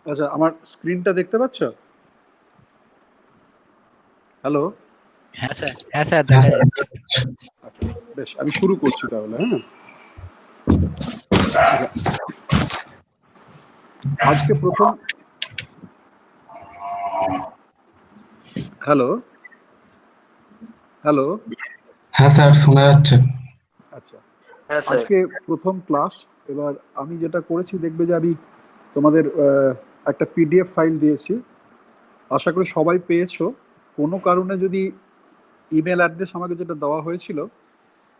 আচ্ছা, আমার স্ক্রিনটা দেখতে পাচ্ছ? হ্যালো? হ্যাঁ স্যার দেখা যাচ্ছে। আচ্ছা, বেশ, আমি শুরু করছি তাহলে। হ্যাঁ, আচ্ছা, আজকে প্রথম। হ্যালো হ্যালো হ্যাঁ স্যার, শোনা যাচ্ছে। আচ্ছা, হ্যাঁ স্যার। আজকে প্রথম ক্লাস। এবার আমি যেটা করেছি, দেখবে যে আমি তোমাদের একটা পিডিএফ ফাইল দিয়েছি। আশা করি সবাই পেয়েছো। কোনো কারণে যদি ইমেল অ্যাড্রেস আমাকে যেটা দেওয়া হয়েছিল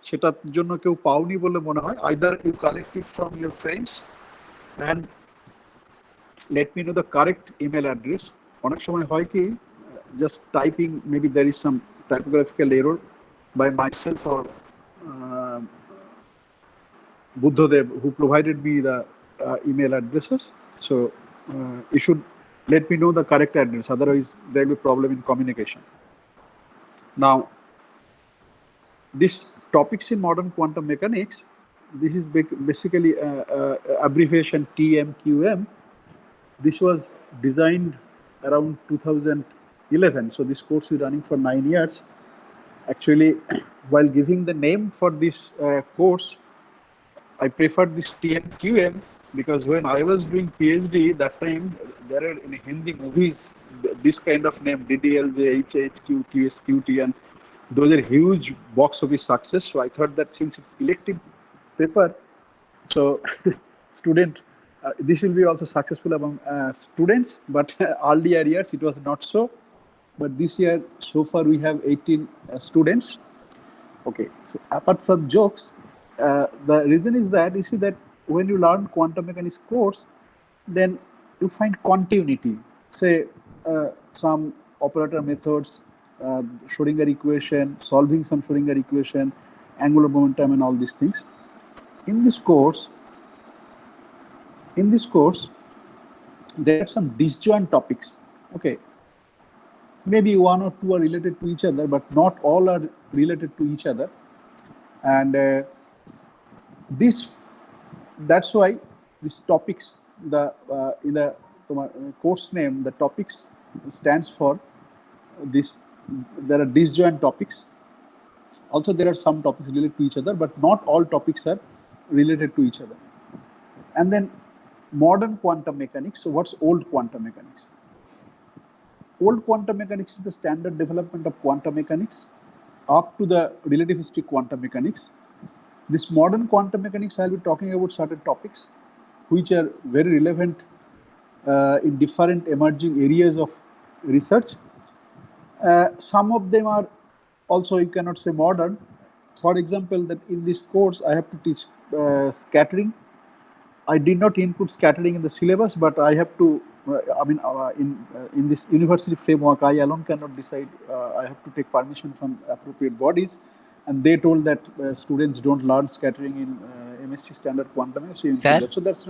সেটার জন্য কেউ পাওনি বলে মনে হয়, either you collect it from your friends and let me know the correct email address. অনেক সময় হয় কি, just typing, maybe there is some typographical error by myself or uh, Buddhadev, who provided me the email addresses. So you should let me know the correct address, otherwise there will be problem in communication. Now, this topics in modern quantum mechanics, this is basically abbreviation TMQM. This was designed around 2011, so this course is running for 9 years. Actually, while giving the name for this course, I preferred this TMQM because when I was doing PhD that time, there are in Hindi movies this kind of name, DDLJ, HHQ, QSQT, and those are huge box office success. So I thought that since it's elective paper, so student, this will be also successful among students, but earlier years it was not so. But this year, so far, we have 18 students. Okay, so apart from jokes, the reason is that you see that when you learn quantum mechanics course, then you find continuity. Say some operator methods, Schrodinger equation, solving some Schrodinger equation, angular momentum, and all these things. In this course, there are some disjoint topics. Okay, maybe one or two are related to each other, but not all are related to each other. And that's why these topics, the in the course name, the topics stands for this. There are disjoint topics. Also, there are some topics related to each other, but not all topics are related to each other. And then modern quantum mechanics. So what's old quantum mechanics? Old quantum mechanics is the standard development of quantum mechanics up to the relativistic quantum mechanics. This modern quantum mechanics, I'll be talking about certain topics which are very relevant in different emerging areas of research. Some of them are also, you cannot say modern. For example, that in this course I have to teach scattering. I did not include scattering in the syllabus, but I have to. In this university framework, I alone cannot decide. I have to take permission from appropriate bodies, and they told that students don't learn scattering in MSc standard quantum. So you include sir that. So that's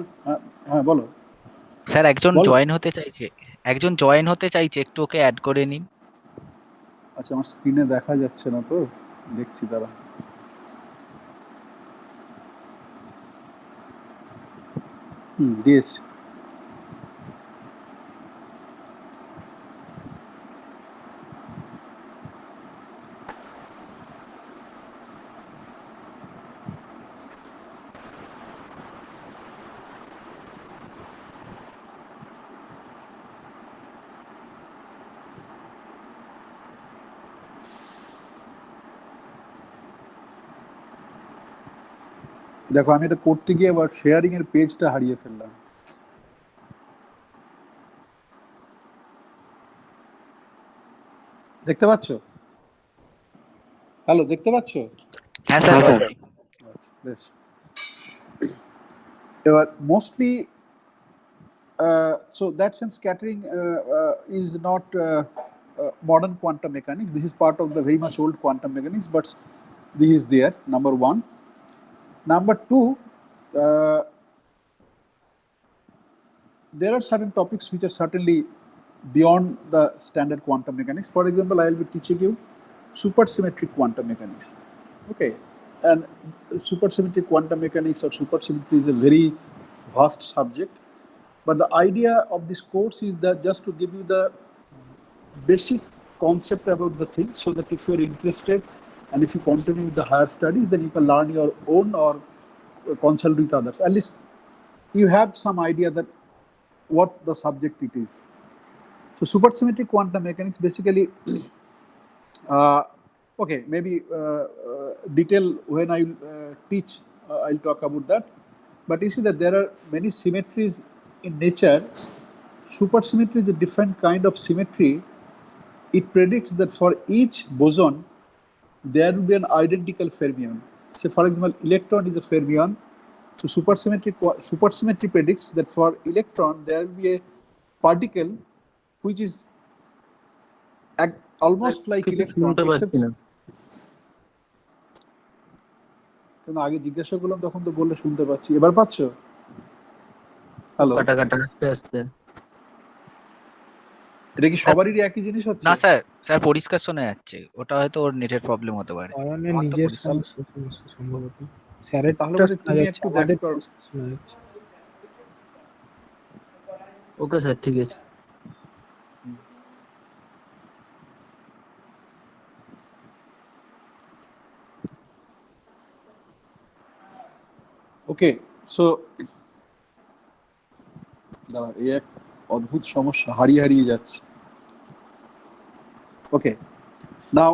bolo. Sir একজন বলো। Join হতে চাইছে, একটু okay add করে নিন। আচ্ছা, আমার স্ক্রিনে দেখা যাচ্ছে না তো, দেখছি দাঁড়া। দিয়েছি। দেখো, আমি এটা করতে গিয়ে আবার শেয়ারিং এর পেজটা হারিয়ে ফেললাম। দেখতে পাচ্ছ? হ্যালো, দেখতে পাচ্ছ? হ্যাঁ স্যার হ্যাঁ স্যার। আচ্ছা, বেশ। এবার mostly so that sense scattering is not modern quantum mechanics. This is part of the very much old quantum mechanics, but this is there, number one. Number two, there are certain topics which are certainly beyond the standard quantum mechanics. For example, I will be teaching you supersymmetric quantum mechanics. Okay, and supersymmetric quantum mechanics or supersymmetry is a very vast subject. But the idea of this course is that just to give you the basic concept about the thing, so that if you're interested and if you continue with the higher studies, then you can learn your own or consult with others. At least you have some idea that what the subject it is. So supersymmetric quantum mechanics basically, okay, maybe detail when I teach, I'll talk about that. But you see that there are many symmetries in nature. Supersymmetry is a different kind of symmetry. It predicts that for each boson, there will be an identical fermion. Say, for example, electron is a fermion. So supersymmetry predicts that for electron, there will be a particle which is almost like কিছু electron, শুনতে except পাচ্ছি না কেন আগে জিজ্ঞাসা করলাম তখন তো বললে শুনতে পাচ্ছি, এবার পাচ্ছ? হ্যালো, কাটা কাটা আস্তে আস্তে এটা কি সবারই একই জিনিস হচ্ছে? না স্যার, স্যার পরিষ্কার শোনা যাচ্ছে। ওটা হয়তো ওর নেটের প্রবলেম হতে পারে। অয়নের আমার তো নিজের পরিষ্কার। সমস্যা সমস্যা সম্ভবত স্যারের তাহলে টা বলছি শোনা তুমি যাচ্ছে, একটু আমাদের দেখো। পরিষ্কার শোনা যাচ্ছে। ওকে স্যার ঠিক আছে ওকে, সো দাঁড়া, এই এক অদ্ভুত সমস্যা, হারিয়ে হারিয়ে যাচ্ছে। ওকে, নাও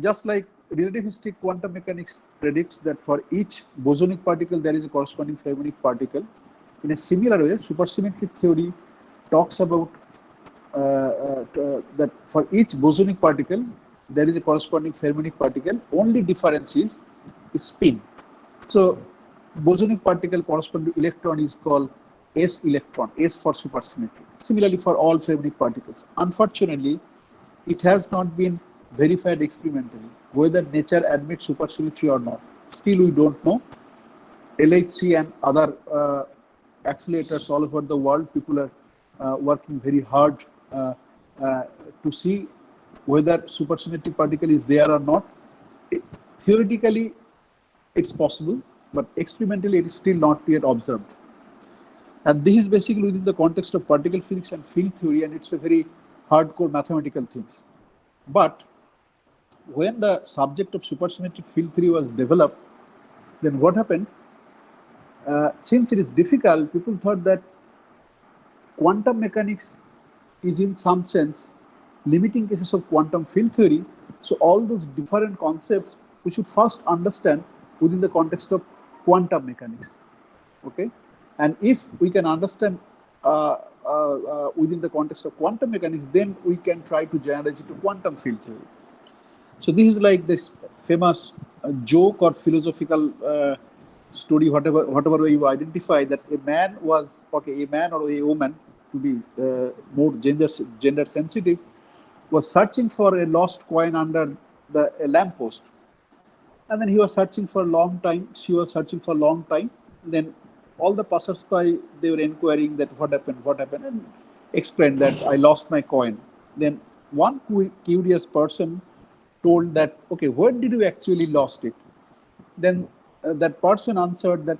just like relativistic quantum mechanics predicts that for each bosonic particle there is a corresponding fermionic particle, in a similar way supersymmetric theory talks about that for each bosonic particle there is a corresponding fermionic particle. Only difference is spin. So bosonic particle corresponding to electron is called S electron, S for supersymmetry. Similarly for all fermionic particles. Unfortunately, it has not been verified experimentally whether nature admits supersymmetry or not. Still we don't know. LHC and other accelerators all over the world, people are working very hard to see whether supersymmetric particle is there or not. Theoretically it's possible, but experimentally it is still not yet observed. And this is basically within the context of particle physics and field theory, and it's a very hardcore mathematical things. But when the subject of supersymmetric field theory was developed, then what happened? Since it is difficult, people thought that quantum mechanics is in some sense limiting cases of quantum field theory. So all those different concepts we should first understand within the context of quantum mechanics. Okay, and if we can understand within the context of quantum mechanics, then we can try to generalize it to quantum field theory. So this is like this famous joke or philosophical story, whatever way you identify, that a man or a woman, to be more gender sensitive, was searching for a lost coin under a lamppost. And then he was searching for a long time, she was searching for a long time. Then all the passers-by, they were inquiring that what happened, and explained that I lost my coin. Then one curious person told that, okay, where did you actually lost it? Then that person answered that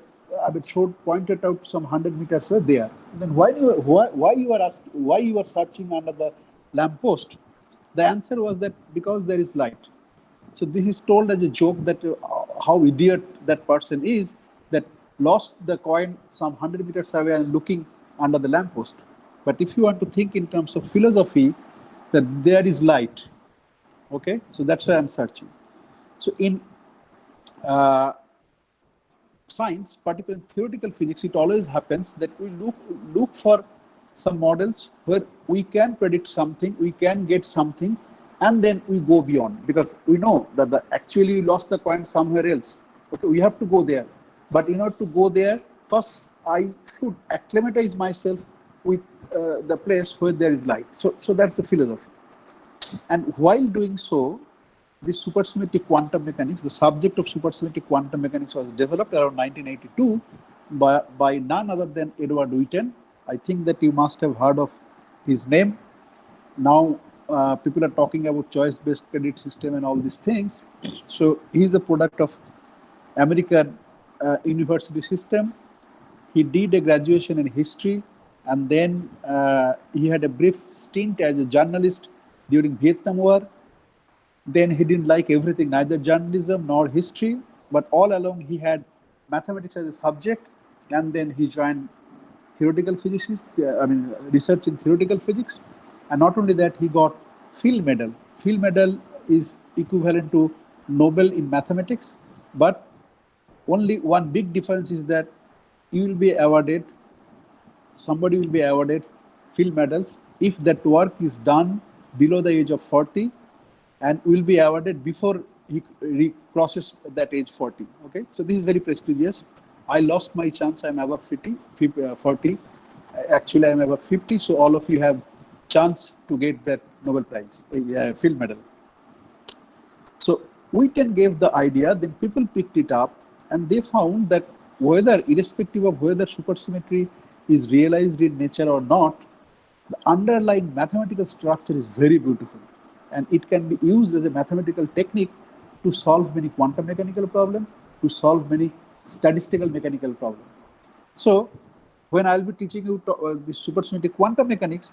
pointed out some 100 meters were there. Then why you are searching under the lamppost? The answer was that because there is light. So this is told as a joke that how idiot that person is, that lost the coin some 100 meters away and looking under the lamppost. But if you want to think in terms of philosophy, that there is light. Okay, so that's why I'm searching. So in science, particularly in theoretical physics, it always happens that we look for some models where we can predict something, we can get something, and then we go beyond, because we know that actually you lost the coin somewhere else. Okay, we have to go there, but in order to go there, first I should acclimatize myself with the place where there is light. So that's the philosophy. And while doing so, this supersymmetric quantum mechanics, the subject of supersymmetric quantum mechanics, was developed around 1982 by none other than Edward Witten. I think that you must have heard of his name. Now people are talking about choice-based credit system and all these things. So he is a product of American university system, He did a graduation in history, and then he had a brief stint as a journalist during Vietnam War. Then he didn't like everything, neither journalism nor history, but all along he had mathematics as a subject, and then he joined theoretical physics, research in theoretical physics. And not only that, he got Field Medal. Field Medal is equivalent to Nobel in mathematics, but only one big difference is that you will be awarded, somebody will be awarded Field Medals if that work is done below the age of 40, and will be awarded before he crosses that age 40. Okay, so this is very prestigious. I lost my chance. I'm above 40. Actually, I'm above 50. So all of you have chance to get that Nobel Prize, Field Medal. So Witten gave the idea, then people picked it up, and they found that whether, irrespective of whether supersymmetry is realized in nature or not, the underlying mathematical structure is very beautiful, and it can be used as a mathematical technique to solve many quantum mechanical problems, to solve many statistical mechanical problems. So when I'll be teaching you this supersymmetric quantum mechanics,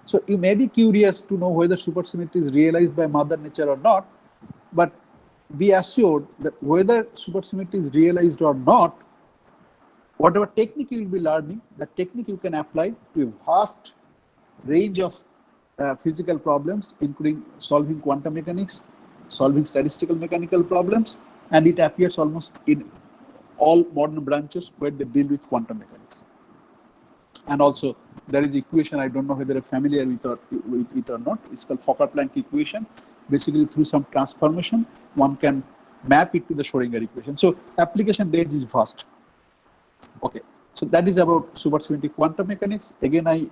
so you may be curious to know whether supersymmetry is realized by Mother Nature or not, but be assured that whether supersymmetry is realized or not, whatever technique you will be learning, that technique you can apply to a vast range of physical problems, including solving quantum mechanics, solving statistical mechanical problems, and it appears almost in all modern branches where they deal with quantum mechanics. And also, there is equation, I don't know whether you're familiar with it or not, it's called Fokker-Planck equation. Basically, through some transformation, one can map it to the Schrodinger equation. So application range is vast. Okay, so that is about supersymmetric quantum mechanics. Again, I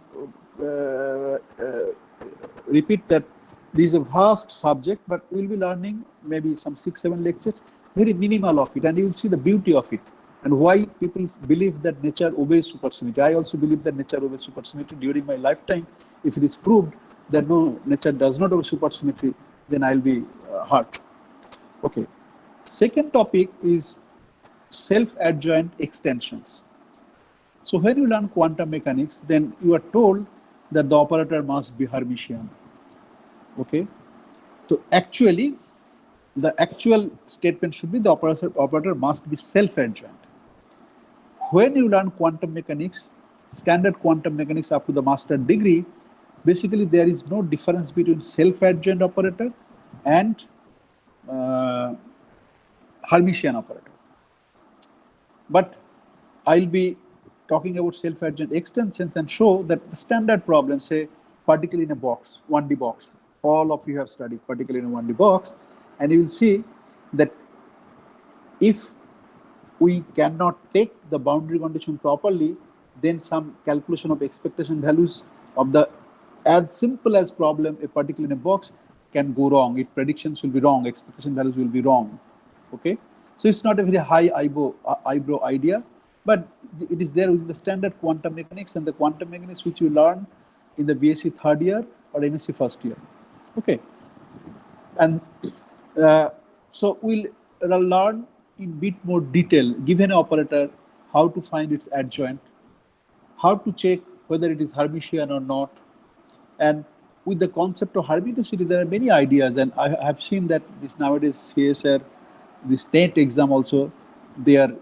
repeat that this is a vast subject, but we'll be learning maybe some 6-7 lectures, very minimal of it, and you will see the beauty of it and why people believe that nature obeys supersymmetry. I also believe that nature obeys supersymmetry during my lifetime. If it is proved that no, nature does not obey supersymmetry, then I'll be hurt. Okay. Second topic is self-adjoint extensions. So when you learn quantum mechanics, then you are told that the operator must be Hermitian. Okay. So actually, the actual statement should be the operator must be self-adjoint. When you learn quantum mechanics, standard quantum mechanics up to the master degree, basically there is no difference between self-adjoint operator and Hermitian operator. But I'll be talking about self-adjoint extensions and show that the standard problem, say particle in a box, 1D box, all of you have studied particle in a 1D box, and you will see that if we cannot take the boundary condition properly, then some calculation of expectation values of the as simple as problem, a particle in a box, can go wrong. Its predictions will be wrong, expectation values will be wrong. Okay, so it's not a very high eyebrow idea, but it is there within the standard quantum mechanics and the quantum mechanics which you learn in the BSc third year or MSc first year. Okay, and so we'll learn in bit more detail, given an operator, how to find its adjoint, how to check whether it is Hermitian or not. And with the concept of Hermiticity, there are many ideas, and I have seen that this nowadays CSR, this NET exam also, they are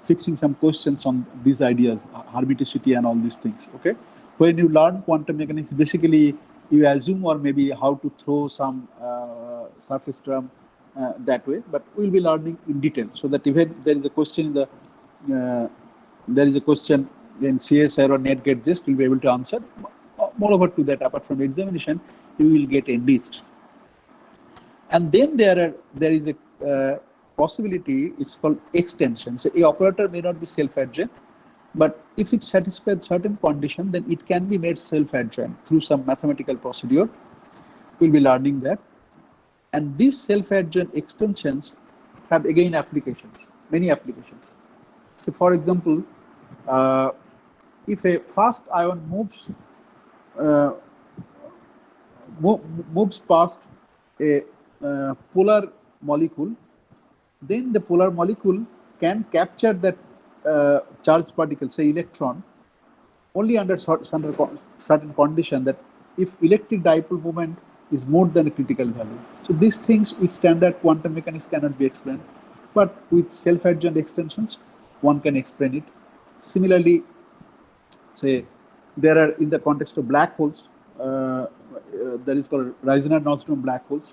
fixing some questions on these ideas, Hermiticity and all these things. Okay, when you learn quantum mechanics, basically you assume or maybe how to throw some surface term that way, but we'll be learning in detail, so that even there is a question in the in CSR or NET get just, you'll be able to answer. Moreover to that, apart from examination, you will get enriched. And then there is a possibility, it's called extension. So a operator may not be self-adjoint, but if it satisfies certain condition, then it can be made self-adjoint through some mathematical procedure. We'll be learning that. And these self-adjoint extensions have again applications, many applications. So for example, if a fast ion moves past a polar molecule, then the polar molecule can capture that charged particle, say electron, only under certain condition, that if electric dipole moment is more than a critical value. So these things with standard quantum mechanics cannot be explained, but with self-adjoint extensions, one can explain it. Similarly, say there are, in the context of black holes, that is called Reissner-Nordström black holes.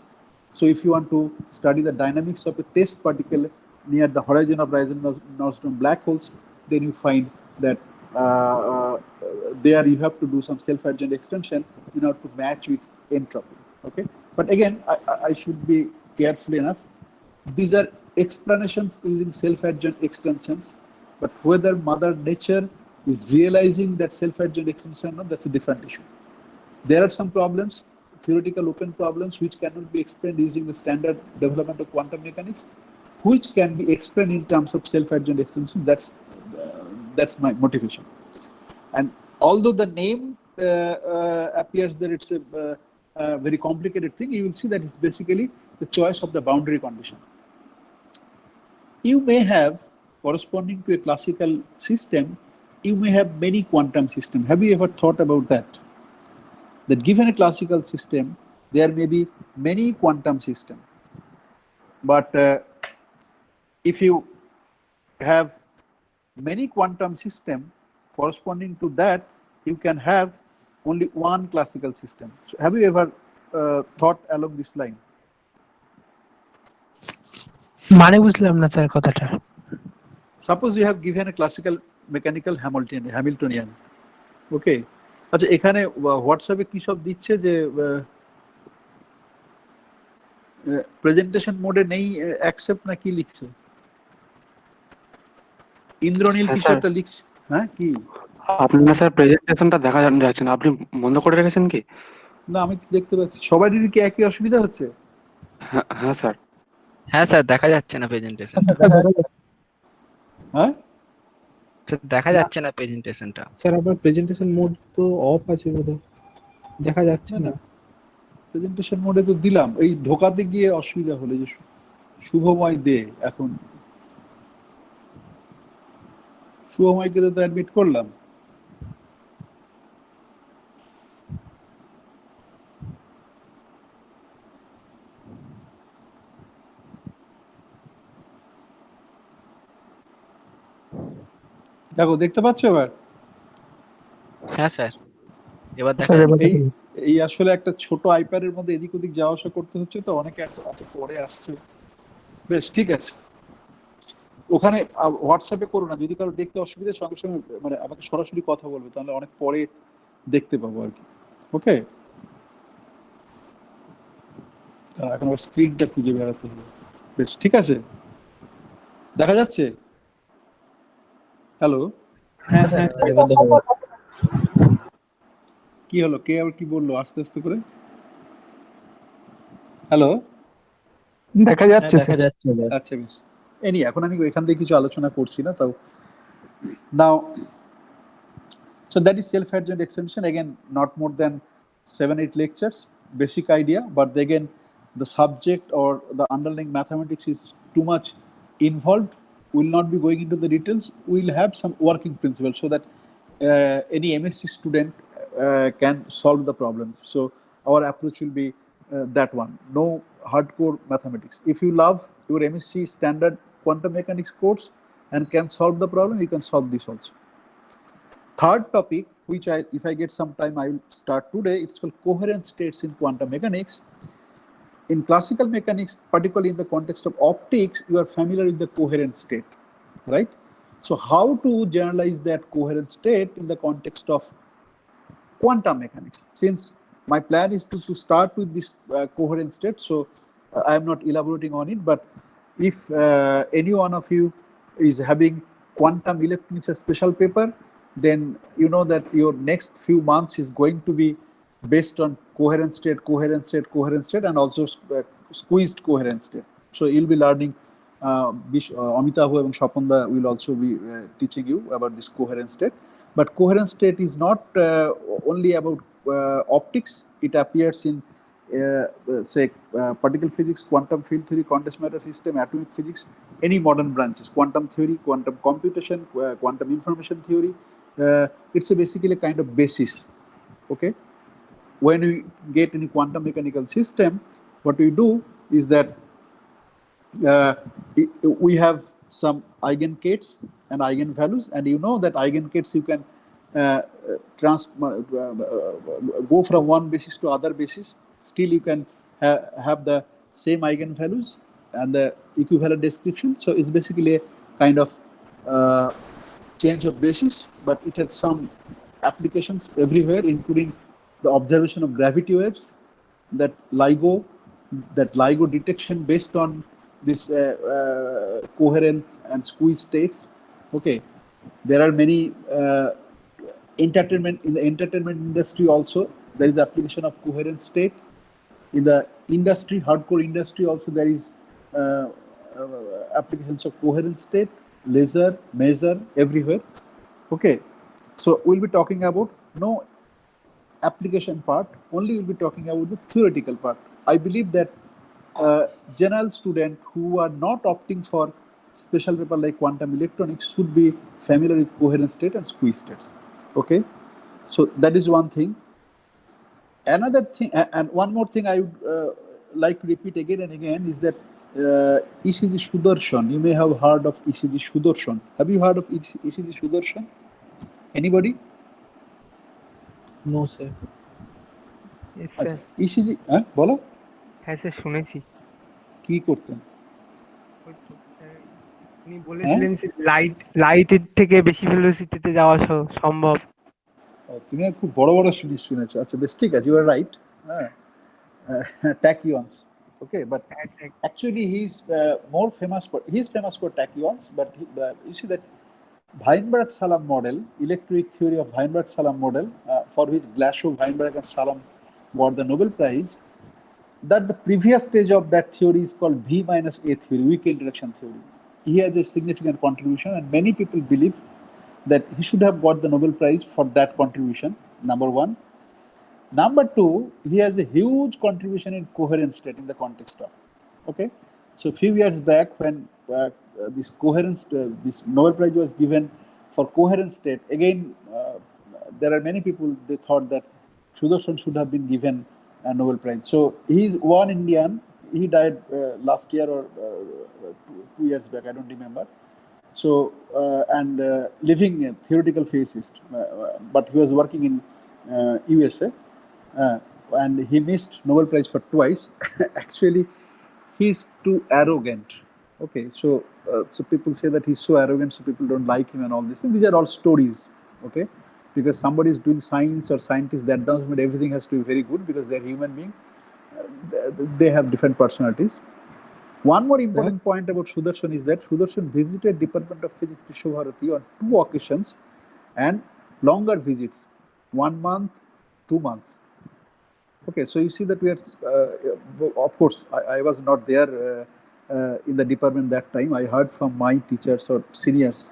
So if you want to study the dynamics of a test particle near the horizon of Reissner-Nordström black holes, then you find that there you have to do some self-adjoint extension in order to match with entropy. Okay, but again, I should be careful enough. These are explanations using self-adjoint extensions, but whether Mother Nature is realizing that self-adjoint extension or not, that's a different issue. There are some problems, theoretical open problems, which cannot be explained using the standard development of quantum mechanics, which can be explained in terms of self-adjoint extension. That's my motivation. And although the name appears that it's a very complicated thing, you will see that it's basically the choice of the boundary condition. You may have, corresponding to a classical system, you may have many quantum systems. Have you ever thought about that? That given a classical system, there may be many quantum systems. But if you have many quantum systems, corresponding to that, you can have only one classical system. So have you ever thought along this line? মানে বুঝলাম না sir কথাটা। Suppose you have given a classical mechanical Hamiltonian. Okay. আচ্ছা, এখানে হোয়াটসঅ্যাপে কি সব দিচ্ছে যে প্রেজেন্টেশন মোডে নেই, অ্যাকসেপ্ট না কি লিখছে? ইন্দ্রনীল কিছু একটা লিখছে। হ্যাঁ, কি? আপনার স্যার প্রেজেন্টেশনটা দেখা যাচ্ছে না, আপনি বন্ধ করে রেখেছেন কি? না, আমি দেখতে পাচ্ছি। সবারই কি একই অসুবিধা হচ্ছে? হ্যাঁ স্যার। হ্যাঁ স্যার, দেখা যাচ্ছে না প্রেজেন্টেশনটা। হ্যাঁ স্যার, দেখা যাচ্ছে না প্রেজেন্টেশনটা। স্যার আপনার প্রেজেন্টেশন মোড তো অফ আছে বোধহয়, দেখা যাচ্ছে না। প্রেজেন্টেশন মোডে তো দিলাম, এই ঢোকাতে গিয়ে অসুবিধা হলো। যে শুভময় দে, এখন শুভময়কে তো অ্যাডমিট করলাম। দেখো, দেখতে পাচ্ছ এবার? হ্যাঁ স্যার, এবার দেখা যাচ্ছে। এই আসলে একটা ছোট আইপ্যাডের মধ্যে এদিক ওদিক যাওয়া আসা করতে হচ্ছে, তো অনেকে এত পরে আসছে। বেশ, ঠিক আছে। ওখানে হোয়াটসঅ্যাপে করো না, যদি কারো দেখতে অসুবিধা, সঙ্গে সঙ্গে মানে আমাকে সরাসরি কথা বলবে, তাহলে অনেক পরে দেখতে পাবো আর কি। ওকে, এখন আবার স্ক্রিনটা খুঁজে বেড়াতে হবে। বেশ, ঠিক আছে, দেখা যাচ্ছে? হ্যালো, হ্যাঁ স্যার, এবার দেখা যাচ্ছে। কি হলো? কে আবার কি বললো আস্তে আস্তে করে? হ্যালো, দেখা যাচ্ছে দেখা যাচ্ছে এবার। আচ্ছা বেশ। এখন আমি এখান থেকে কিছু আলোচনা করছি না, তাও নাও। So that is self-adjoint extension. Again, not more than 7-8 lectures, basic idea, but again, the subject or the underlying mathematics is too much involved. We'll not be going into the details. We'll have some working principles so that any MSc student can solve the problem. So our approach will be that one. No hardcore mathematics. If you love your MSc standard quantum mechanics course and can solve the problem, you can solve this also. Third topic, which if I get some time, I will start today. It's called coherent states in quantum mechanics. In classical mechanics, particularly in the context of optics, you are familiar with the coherent state, right? So how to generalize that coherent state in the context of quantum mechanics? Since my plan is to start with this coherent state, so I am not elaborating on it, but if any one of you is having quantum electronics as special paper, then you know that your next few months is going to be based on coherent state, and also squeezed coherent state. So you'll be learning, Amitabh and Shapanda will also be teaching you about this coherent state. But coherent state is not only about optics. It appears in particle physics, quantum field theory, condensed matter system, atomic physics, any modern branches, quantum theory, quantum computation, quantum information theory. It's basically a kind of basis. Okay. When we get any quantum mechanical system, what we do is that we have some eigenstates and eigenvalues, and you know that eigenstates you can go from one basis to other basis. Still, you can have the same eigenvalues and the equivalent description. So it's basically a kind of change of basis, but it has some applications everywhere, including the observation of gravity waves, that LIGO detection based on this coherence and squeeze states. Okay, there are many in the entertainment industry also. There is application of coherent state. In the industry, hardcore industry also, there is applications of coherent state, laser, measure, everywhere. Okay, so we'll be talking about no application part, only we'll be talking about the theoretical part. I believe that general student who are not opting for special paper like quantum electronics should be familiar with coherent state and squeeze states. Okay, so that is one thing. Another thing, and one more thing I would like to repeat again and again is that ECG Sudarshan. You may have heard of ECG Sudarshan. Have you heard of ECG Sudarshan? Anybody? No sir. Yes, sir. ECG, বলো হ্যাঁ sir শুনেছি। কি করতেন? ওই তো, উনি বলেছিলেন যে লাইটের থেকে বেশি ভেলোসিটিতে যাওয়া সম্ভব। তুমি খুব বড় বড় জিনিস শুনেছো। আচ্ছা বেশ, ঠিক আছে, you are right. Tachyons. Okay, but actually he's famous for tachyons, but you see that Weinberg-Salam model, electric theory of Weinberg-Salam model, for which Glashow, Weinberg and Salam got the Nobel Prize, that the previous stage of that theory is called V minus A theory, weak interaction theory. He has a significant contribution, and many people believe that he should have got the Nobel Prize for that contribution, number one. Number two, he has a huge contribution in coherent state in the context of, okay? So a few years back when this Nobel Prize was given for coherent state, again, there are many people, they thought that Sudarshan should have been given a Nobel Prize. So he's one Indian, he died last year or 2 years back, I don't remember. So, living a theoretical physicist, but he was working in USA, and he missed Nobel Prize for twice. Actually, he's too arrogant. Okay, so people say that he's so arrogant, so people don't like him and all this. And these are all stories, okay? Because somebody is doing science or scientists, that doesn't mean everything has to be very good, because they're human beings. They have different personalities. One more important point about Sudarshan is that Sudarshan visited Department of Physics Vishwabharati on 2 occasions and longer visits, 1 month, 2 months. Okay, so you see that we are, of course, I was not there in the department that time. I heard from my teachers or seniors,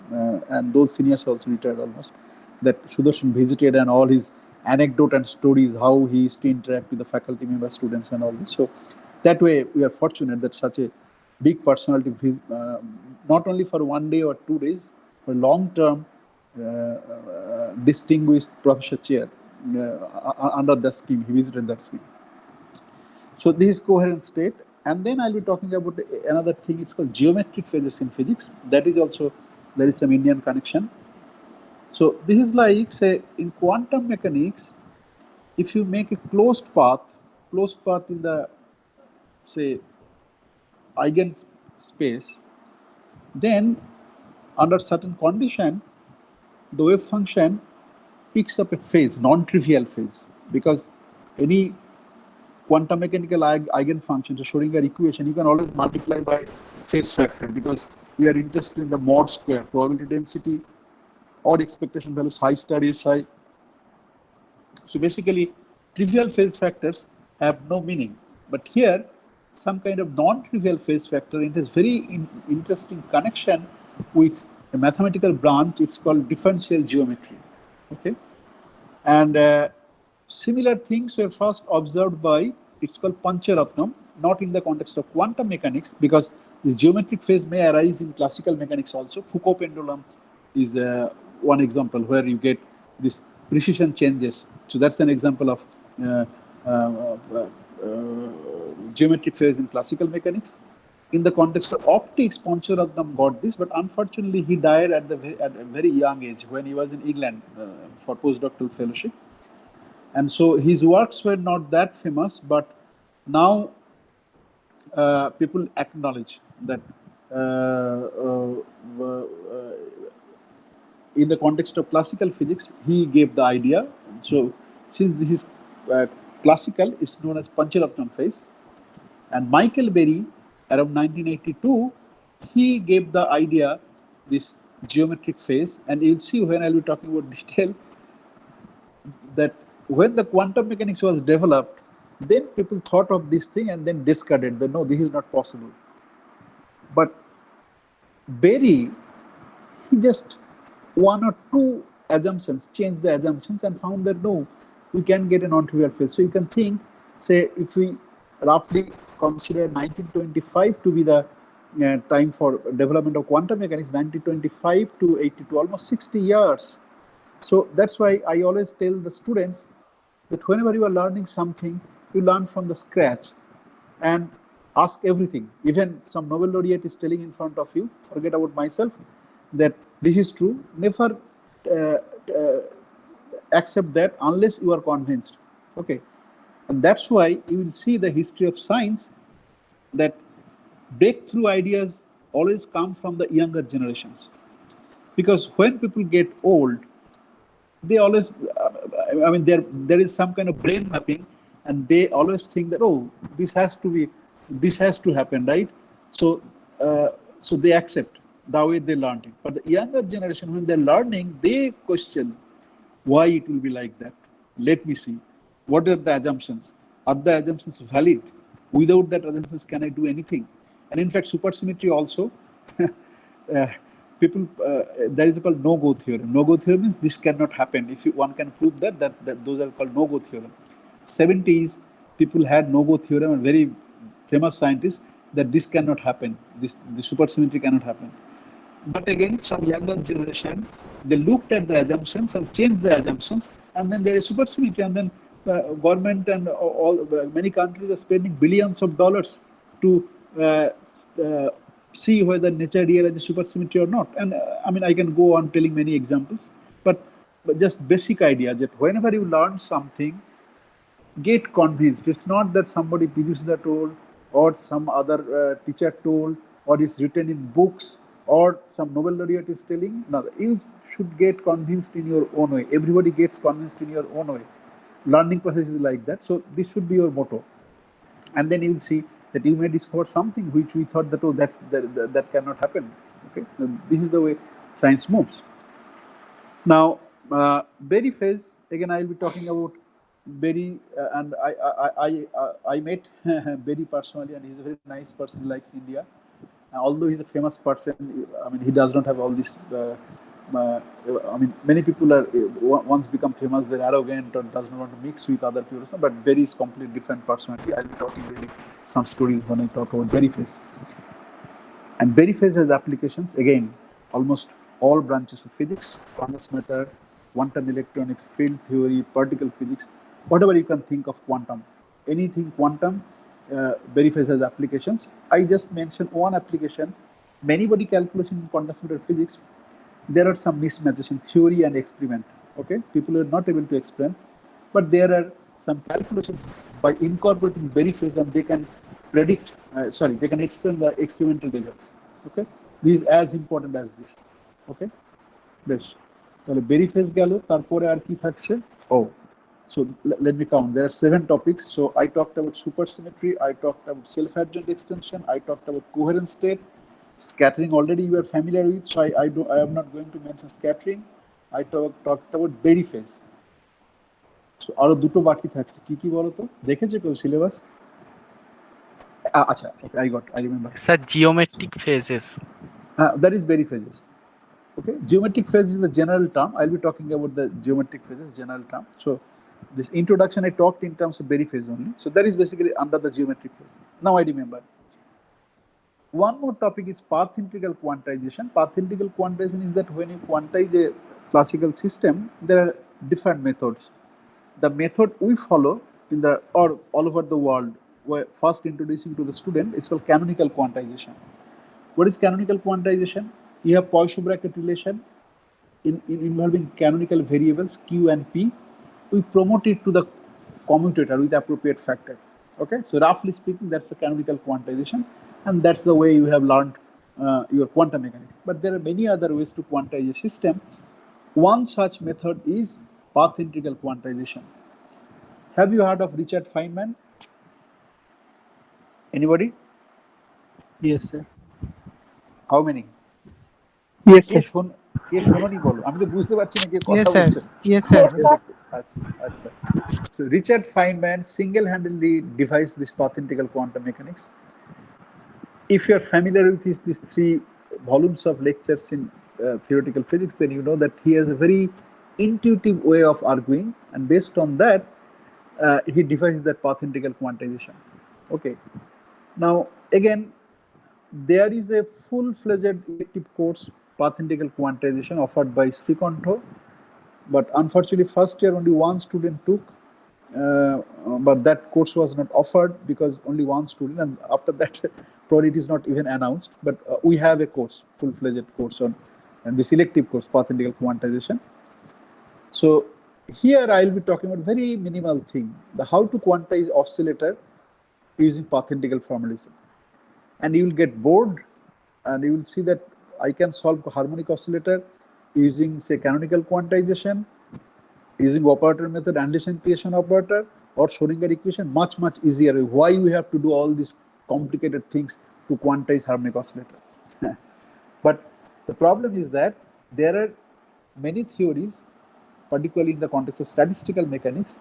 and those seniors also retired almost, that Sudarshan visited and all his anecdote and stories, how he used to interact with the faculty members, students and all this. So that way we are fortunate that such a big personality, not only for 1 day or 2 days, for long-term distinguished professor chair under the scheme, he visited that scheme. So this is coherent state. And then I'll be talking about another thing, it's called geometric phases in physics. That is also, there is some Indian connection. So this is like, say, in quantum mechanics, if you make a closed path in the, say, eigenspace, then under certain condition, the wave function picks up a phase, non-trivial phase, because any quantum mechanical eigenfunction, so Schrodinger equation, you can always multiply by phase factor, because we are interested in the mod square, probability density, odd expectation values, high star is high. So basically, trivial phase factors have no meaning. But here, some kind of non-trivial phase factor, it has very interesting connection with a mathematical branch. It's called differential geometry. Okay, and similar things were first observed by it's called Pancharatnam, not in the context of quantum mechanics, because this geometric phase may arise in classical mechanics also. Foucault pendulum is one example where you get this precision changes. So that's an example of geometric phase in classical mechanics. In the context of optics, Pancharatnam got this, but unfortunately he died at a very young age when he was in England for postdoctoral fellowship. And so his works were not that famous, but now people acknowledge that in the context of classical physics, he gave the idea. So since this is classical, it's known as Pancharatnam phase. And Michael Berry, around 1982, he gave the idea, this geometric phase, and you'll see when I'll be talking about detail, that when the quantum mechanics was developed, then people thought of this thing and then discarded that no, this is not possible. But Berry, he just one or two assumptions, changed the assumptions and found that no, we can get a non-trivial phase. So you can think, say, if we roughly consider 1925 to be the time for development of quantum mechanics, 1925 to 82, almost 60 years. So that's why I always tell the students that whenever you are learning something, you learn from the scratch and ask everything. Even some Nobel laureate is telling in front of you, forget about myself, that this is true. Never accept that unless you are convinced. Okay, and that's why you will see the history of science that breakthrough ideas always come from the younger generations, because when people get old, they always, I mean, there is some kind of brain mapping, and they always think that oh, this has to happen, right? So so they accept the way they learned it. But the younger generation, when they're learning, they question why it will be like that. Let me see. What are the assumptions? Are the assumptions valid? Without that assumptions, can I do anything? And in fact, supersymmetry also, people, there is called no-go theorem. No-go theorem means this cannot happen. If one can prove that those are called no-go theorem. 70s, people had no-go theorem, and very famous scientists, that this cannot happen. The supersymmetry cannot happen. But again, some younger generation, they looked at the assumptions and changed the assumptions, and then there is supersymmetry, and then government and many countries are spending billions of dollars to see whether nature realizes supersymmetry or not. And I mean, I can go on telling many examples, but just basic idea that whenever you learn something, get convinced. It's not that somebody Piyushda told, or some other teacher told, or it's written in books, or some Nobel laureate is telling. No, you should get convinced in your own way. Everybody gets convinced in your own way. Learning process is like that. So this should be your motto. And then you will see that you may discover something which we thought that, oh, that cannot happen. Okay, so this is the way science moves. Now, Berry phase, again, I will be talking about Berry, and I met Berry personally, and he's a very nice person, he likes India. Although he's a famous person, I mean, he does not have all this. I mean, many people are once become famous, they're arrogant or does not want to mix with other people. But Berry is completely different personality. I'll be talking really some stories when I talk about Berry phase. And Berry phase has applications again, almost all branches of physics: quantum matter, quantum electronics, field theory, particle physics, whatever you can think of quantum, anything quantum. Berry phase has applications. I just mentioned one application. Many body calculation in quantum matter physics, there are some mismatches in theory and experiment. Okay, people are not able to explain, but there are some calculations by incorporating Berry phase, and they can predict. They can explain the experimental results. Okay, this is as important as this. Okay, বেশ, তাহলে Berry phase গেল, তারপরে আর কি থাকছে? Oh. So let me count. There are 7 topics. So I talked about supersymmetry, I talked about self-adjoint extension, I talked about coherent state, scattering. Already you are familiar with, so I am not going to mention scattering. I talked about Berry phase. So আরো দুটো বাকি থাকছে, কি বলো তো? দেখেছো কেউ syllabus? আচ্ছা, I remember. Sir, geometric phases. That is Berry phases. Okay, geometric phase is the general term. I'll be talking about the geometric phases, general term. So This introduction I talked in terms of Berry phase only. So that is basically under the geometric phase. Now I remember. One more topic is path integral quantization. Path integral quantization is that when you quantize a classical system, there are different methods. The method we follow in the or all over the world, where first introducing to the student, is called canonical quantization. What is canonical quantization? You have Poisson bracket relation involving canonical variables Q and P. We promote it to the commutator with appropriate factor. Okay, so roughly speaking, that's the canonical quantization, and that's the way you have learned your quantum mechanics. But there are many other ways to quantize a system. One such method is path integral quantization. Have you heard of Richard Feynman? Anybody? Yes, sir. How many? Yes কে sir শোনোনি বলো, আমি তো বুঝতে পারছি না কে Yes, কথা sir. বলছেন। Yes, sir. আচ্ছা। So Richard Feynman single-handedly devised this path integral quantum mechanics. If you are familiar with these 3 volumes of lectures in theoretical physics, then you know that he has a very intuitive way of arguing, and based on that, he devised that path integral quantization. Okay. Now again, there is a full-fledged elective course, path integral quantization, offered by Srikanto, but unfortunately first year only one student took, but that course was not offered because only one student, and after that probably it is not even announced, but we have a course, full-fledged course on, and this elective course, path integral quantization. So here I will be talking about very minimal thing, the how to quantize oscillator using path integral formalism. And you will get bored, and you will see that I can solve harmonic oscillator using, say, canonical quantization, using operator method, Anderson creation operator, or Schrodinger equation much easier. Why we have to do all these complicated things to quantize harmonic oscillator? But the problem is that there are many theories, particularly in the context of statistical mechanics,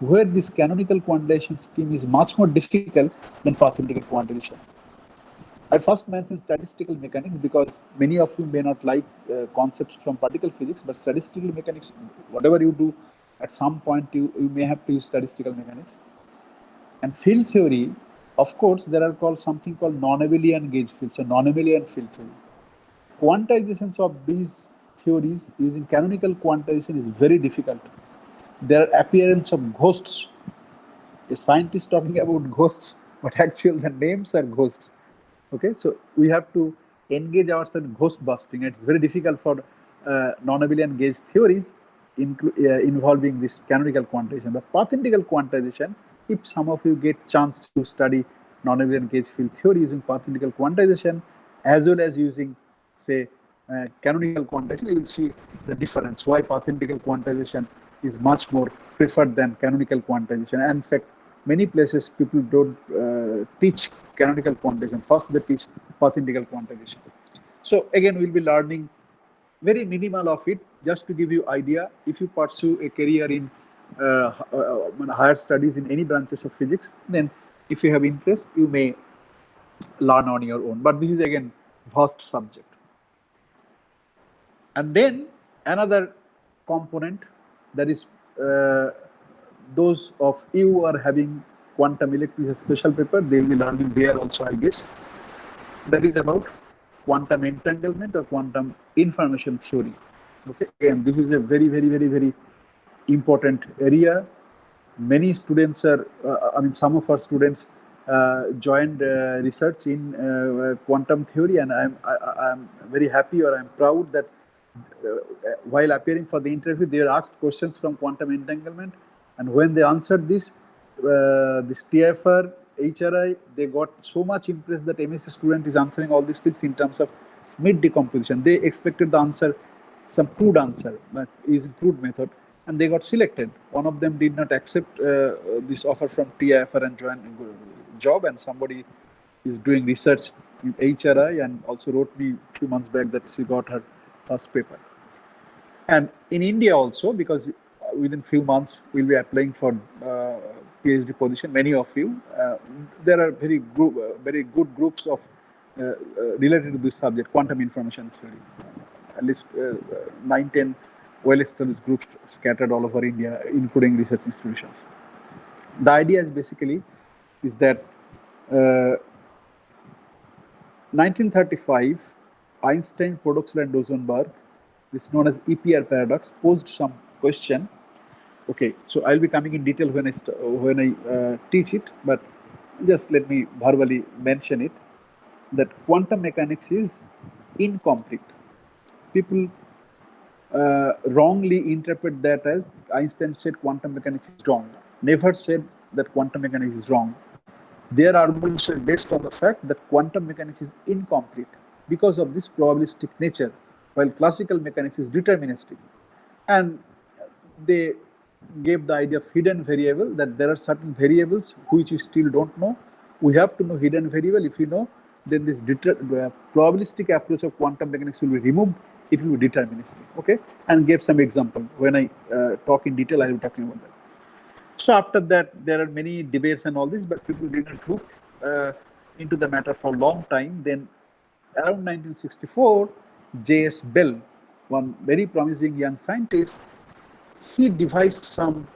where this canonical quantization scheme is much more difficult than path integral quantization. I first mentioned statistical mechanics because many of you may not like concepts from particle physics, but statistical mechanics, whatever you do, at some point you may have to use statistical mechanics. And field theory, of course, there are something called non-abelian gauge fields, so non-abelian field theory. Quantizations of these theories using canonical quantization is very difficult. There are appearance of ghosts. A scientist talking about ghosts, but actually the names are ghosts. Okay, so we have to engage ourselves in ghost busting. It's very difficult for non-abelian gauge theories involving this canonical quantization. But path integral quantization, if some of you get chance to study non-abelian gauge field theory using path integral quantization, as well as using, say, canonical quantization, you will see the difference, why path integral quantization is much more preferred than canonical quantization. And in fact, many places people don't teach canonical quantization. First they teach path integral quantization. So again, we'll be learning very minimal of it, just to give you idea. If you pursue a career in higher studies in any branches of physics, then if you have interest, you may learn on your own. But this is again vast subject. And then another component, that is those of you who are having quantum electricity special paper, they will be learning there also, I guess. That is about quantum entanglement or quantum information theory. Okay, again, this is a very important area. Many students are, some of our students joined research in quantum theory, and I'm very happy, or I'm proud that while appearing for the interview, they were asked questions from quantum entanglement, and when they answered this TFR, HRI, they got so much impressed that MSc student is answering all these things in terms of Schmidt decomposition. They expected the answer, some crude answer, but using crude method, and they got selected. One of them did not accept this offer from TFR and join job, and somebody is doing research in HRI and also wrote me a few months back that she got her first paper. And in India also, because within few months we'll be applying for PhD position, many of you, there are very good groups of related to this subject, quantum information theory. At least 9-10 well-established groups scattered all over India, including research institutions. The idea is basically is that 1935, Einstein, Podolsky, and Rosenberg, this is known as EPR paradox, posed some question. Okay, so I'll be coming in detail when I teach it, but just let me verbally mention it, that quantum mechanics is incomplete. People wrongly interpret that as Einstein said quantum mechanics is wrong. Never said that quantum mechanics is wrong. Their arguments are based on the fact that quantum mechanics is incomplete because of this probabilistic nature, while classical mechanics is deterministic. And they gave the idea of hidden variable, that there are certain variables which we still don't know. We have to know hidden variable. If we know, then this probabilistic approach of quantum mechanics will be removed. It will be deterministic. Okay, and gave some example. When I talk in detail, I will be talking about that. So after that, there are many debates and all this, but people didn't look into the matter for a long time. Then around 1964, J.S. Bell, one very promising young scientist, he devised some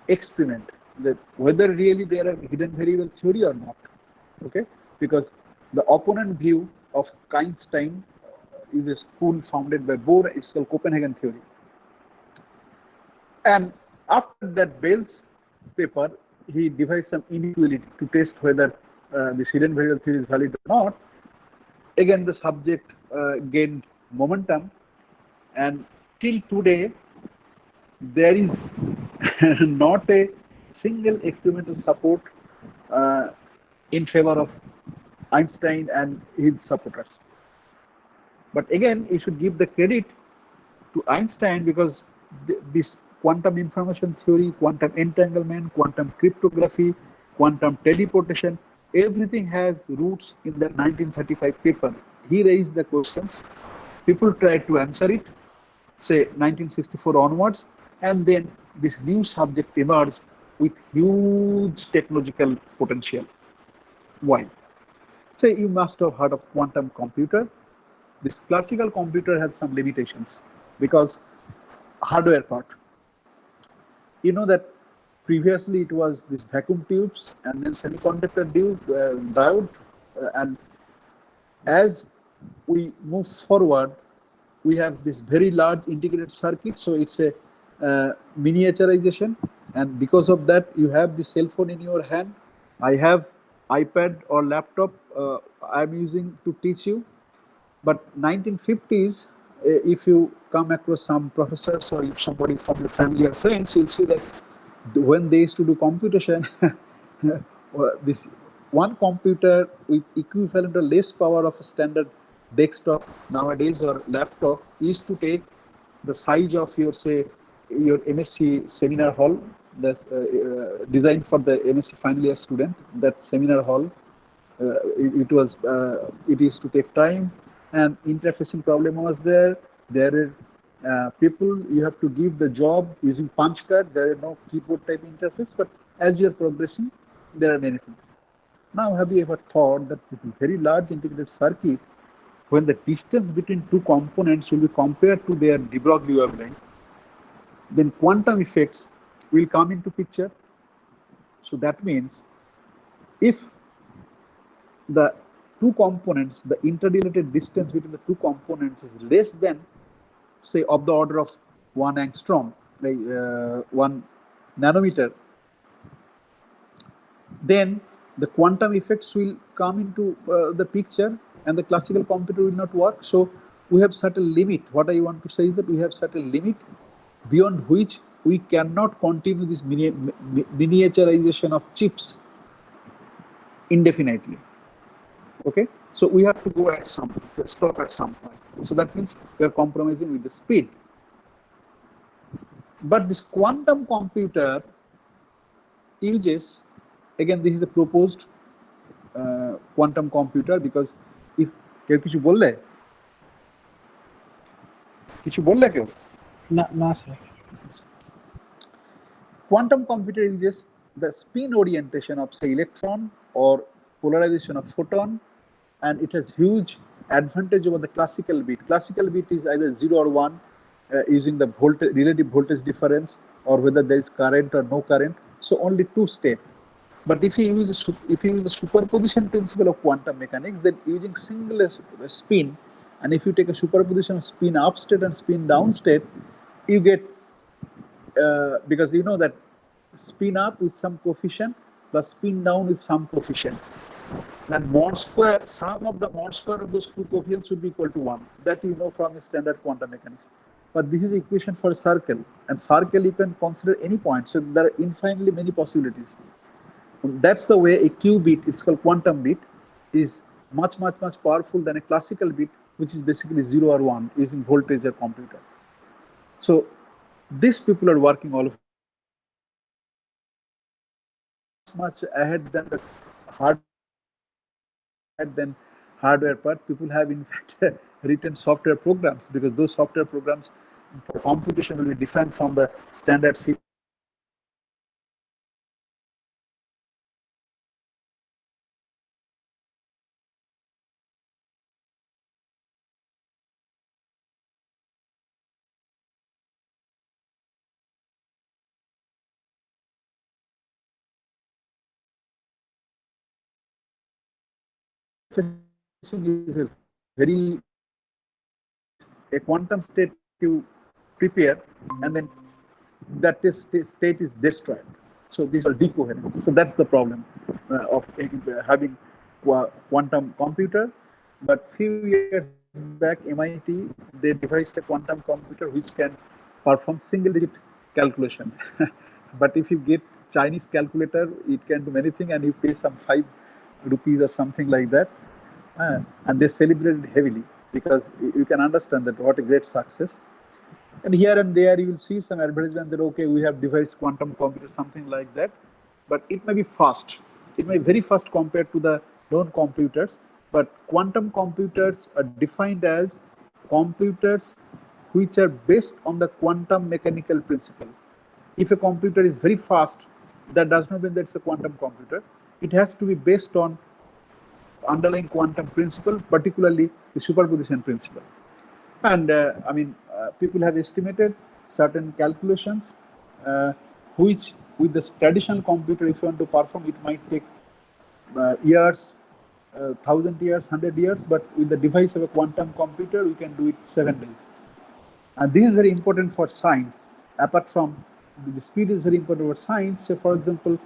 experiment that whether really there are hidden variable theory or not. Okay, because the opponent view of Einstein is a school founded by Bohr. It's called Copenhagen theory. And after that Bell's paper, he devised some inequality to test whether this hidden variable theory is valid or not. Again, the subject gained momentum, and till today, there is not a single experimental support in favor of Einstein and his supporters. But again, you should give the credit to Einstein, because this quantum information theory, quantum entanglement, quantum cryptography, quantum teleportation, everything has roots in the 1935 paper. He raised the questions, people tried to answer it, say 1964 onwards, and then this new subject emerged with huge technological potential. Why? Say you must have heard of quantum computer. This classical computer has some limitations because hardware part. You know that previously it was this vacuum tubes and then semiconductor diode, and as we move forward, we have this very large integrated circuit. So it's a miniaturization, and because of that, you have the cell phone in your hand. I have iPad or laptop I'm using to teach you. But 1950s, if you come across some professors or if somebody from your family or friends, you'll see that when they used to do computation, this one computer with equivalent or less power of a standard desktop nowadays or laptop used to take the size of your, say, your MSc seminar hall that's designed for the MSc final year student. That seminar hall, it used to take time, and interfacing problem was there. There are people, you have to give the job using punch card. There are no keyboard type interface, but as you are progressing, there are many things. Now, have you ever thought that this is very large integrated circuit, when the distance between two components will be compared to their de Broglie wavelength, then quantum effects will come into picture. So that means if the two components, the interrelated distance between the two components is less than, say, of the order of 1 angstrom, 1 nanometer, then the quantum effects will come into the picture, and the classical computer will not work. So we have certain limit. What I want to say is that we have certain limit beyond which we cannot continue this miniaturization of chips indefinitely. Okay, so we have to go at stop at some point. So that means we are compromising with the speed. But this quantum computer uses, again, this is the proposed quantum computer, because if কেউ কিছু বললে কেউ না sir quantum computer uses the spin orientation of, say, electron or polarization of photon, and it has huge advantage over the classical bit. Classical bit is either 0 or 1. using the voltage, relative voltage difference, or whether there is current or no current. So only two steps. But if you use the superposition principle of quantum mechanics, then using single spin, and if you take a superposition of spin up state and spin down state, you get because you know that spin up with some coefficient plus spin down with some coefficient. Then mod square, sum of the mod square of those two coefficients should be equal to 1. That you know from standard quantum mechanics. But this is equation for a circle, and circle you can consider any point. So there are infinitely many possibilities. That's the way a qubit, it's called quantum bit, is much powerful than a classical bit, which is basically 0 or 1 using voltage or computer. So these people are working all of much ahead than the hardware part. People have in fact written software programs, because those software programs for computation will be different from the standard C. Is a very a quantum state to prepare, and then that state is destroyed. So these are decoherence. So that's the problem of having quantum computer. But few years back, MIT, they devised a quantum computer which can perform single-digit calculation. But if you get Chinese calculator, it can do many things, and you pay some 5 rupees or something like that. And they celebrated heavily, because you can understand that what a great success. And here and there you will see some advertisement that, okay, we have devised quantum computer, something like that. But it may be fast. It may be very fast compared to the known computers. But quantum computers are defined as computers which are based on the quantum mechanical principle. If a computer is very fast, that does not mean that it's a quantum computer. It has to be based on underlying quantum principle, particularly the superposition principle. And people have estimated certain calculations, which with the traditional computer, if you want to perform, it might take years, 1,000 years, 100 years, but with the device of a quantum computer, we can do it 7 days. And this is very important for science. Apart from the speed is very important for science. So, for example,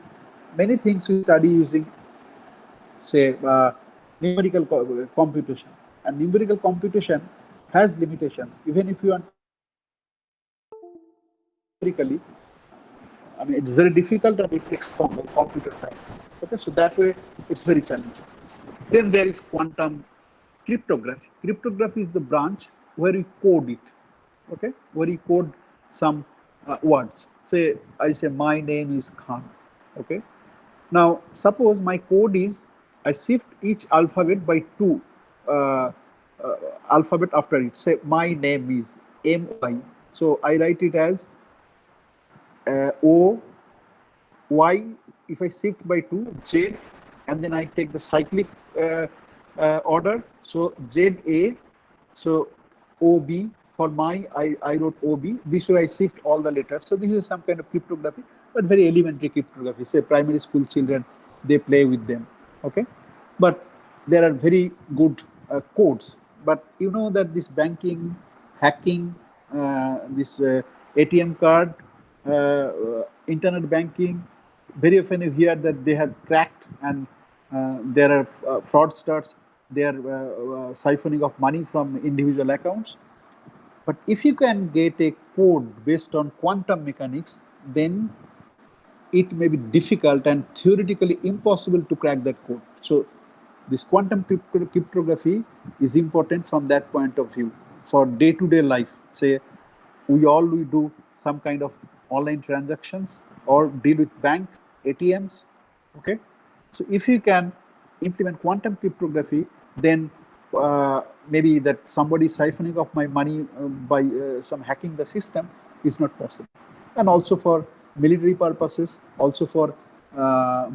many things we study using, say, numerical computation. And numerical computation has limitations. Even if you want numerically, it's very difficult, and it takes computer time. Okay, so that way it's very challenging. Then there is quantum cryptography. Cryptography is the branch where you code it. Okay, where you code some words. Say, I say my name is Khan. Okay, now suppose my code is I shift each alphabet by 2 alphabet after it. Say my name is MY. So I write it as O Y. If I shift by 2, Z, and then I take the cyclic order. So ZA. So OB. For my, I wrote OB. This way I shift all the letters. So this is some kind of cryptography, but very elementary cryptography. Say primary school children, they play with them. Okay, but there are very good codes. But you know that this banking, hacking, this ATM card, internet banking, very often you hear that they have cracked, and there are fraudsters. They are siphoning off money from individual accounts. But if you can get a code based on quantum mechanics, then it may be difficult and theoretically impossible to crack that code. So this quantum cryptography is important from that point of view for day-to-day life. Say we do some kind of online transactions or deal with bank ATMs. Okay, so if you can implement quantum cryptography, then maybe that somebody siphoning off my money by some hacking the system is not possible. And also for military purposes, also for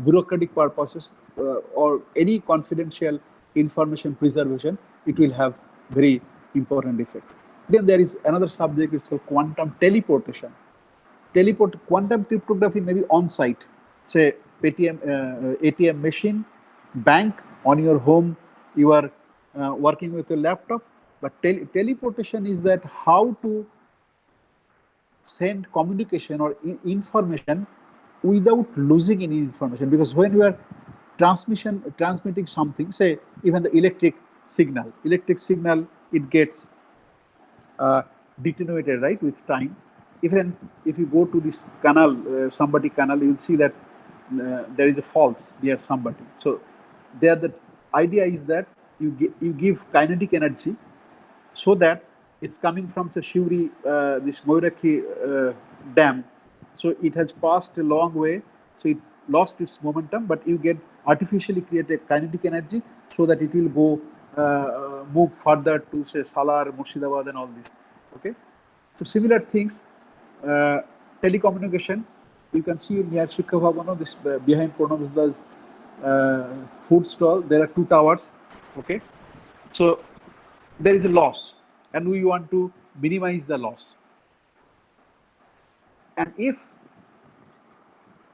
bureaucratic purposes, or any confidential information preservation, it will have very important effect. Then there is another subject, it's called quantum teleportation. Quantum cryptography may be on site, say ATM machine, bank, on your home, you are working with your laptop. But teleportation is that how to send communication or information without losing any information. Because when you are transmitting something, say even the electric signal, it gets deteriorated, right, with time. Even if you go to this canal, somebody canal, you will see that there is a falls near somebody. So there, the idea is that you give kinetic energy, so that it's coming from the Shivri, this Moiraki dam. So it has passed a long way, so it lost its momentum, but you get artificially created kinetic energy so that it will go move further to say Salar, Murshidabad, and all this. Okay, so similar things, telecommunication. You can see near Shikha Bhavana, this behind Pranav's food stall, there are 2 towers. Okay, so there is a loss and we want to minimize the loss. And if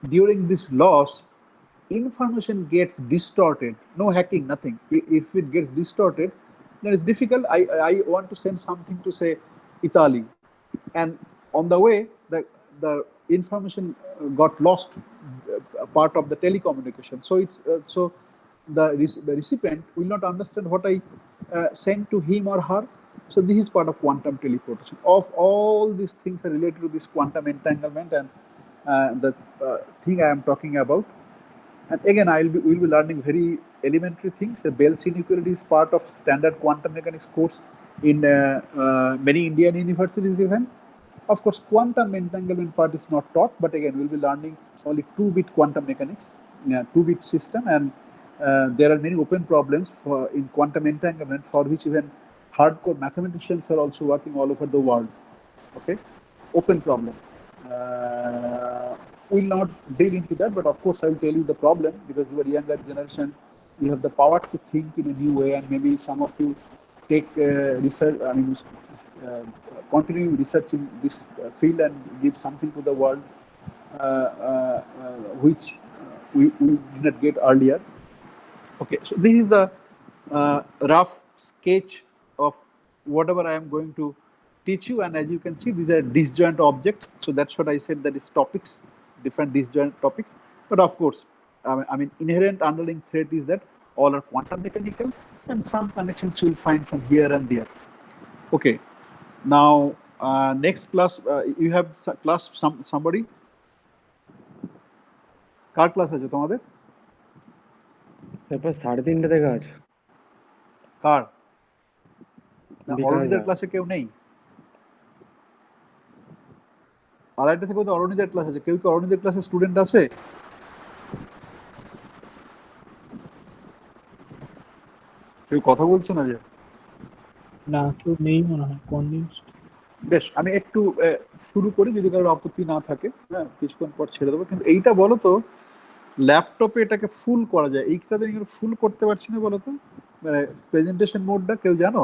during this loss information gets distorted, no hacking, nothing, if it gets distorted, then it's difficult. I want to send something to say Italy, and on the way the information got lost, part of the telecommunication. So it's so the recipient will not understand what I sent to him or her. So this is part of quantum teleportation. Of all these things are related to this quantum entanglement and the thing I am talking about. And again, we'll be learning very elementary things. The Bell's inequality is part of standard quantum mechanics course in many Indian universities even. Of course, quantum entanglement part is not taught, but again, we'll be learning only 2-bit quantum mechanics, 2-bit system, and there are many open problems in quantum entanglement for which even hardcore mathematicians are also working all over the world. Okay, open problem. We'll not dig into that, but of course I will tell you the problem, because you are younger generation, you have the power to think in a new way, and maybe some of you take research, continue research in this field and give something to the world, which we did not get earlier. Okay, so this is the rough sketch of whatever I am going to teach you, and as you can see, these are disjoint objects. So that's what I said, that is topics, different disjoint topics. But of course, I mean, inherent underlying threat is that all are quantum mechanical, and some connections you will find from here and there. Okay, now next class, you have class somebody. Car class আছে তোমাদের? তারপর 3:30 থেকে আছে কার? বিকাশ অরুণীদের দা। ক্লাসে কেউ নেই? 2:30 থেকে তো অরুণীদের ক্লাস আছে। কেউ কি অরুণীদের ক্লাসে স্টুডেন্ট আছে? কেউ কথা বলছে না যে? না, কেউ নেই মনে হয়, কনভিন্সড। বেশ, আমি একটু শুরু করি, যদি কারোর আপত্তি না থাকে। হ্যাঁ, কিছুক্ষণ পর ছেড়ে দেবো। কিন্তু এইটা বলো তো, ল্যাপটপে এটাকে ফুল করা যায়, এইটাতে ফুল করতে পারছি না বলো তো, মানে প্রেজেন্টেশন মোডটা কেউ জানো?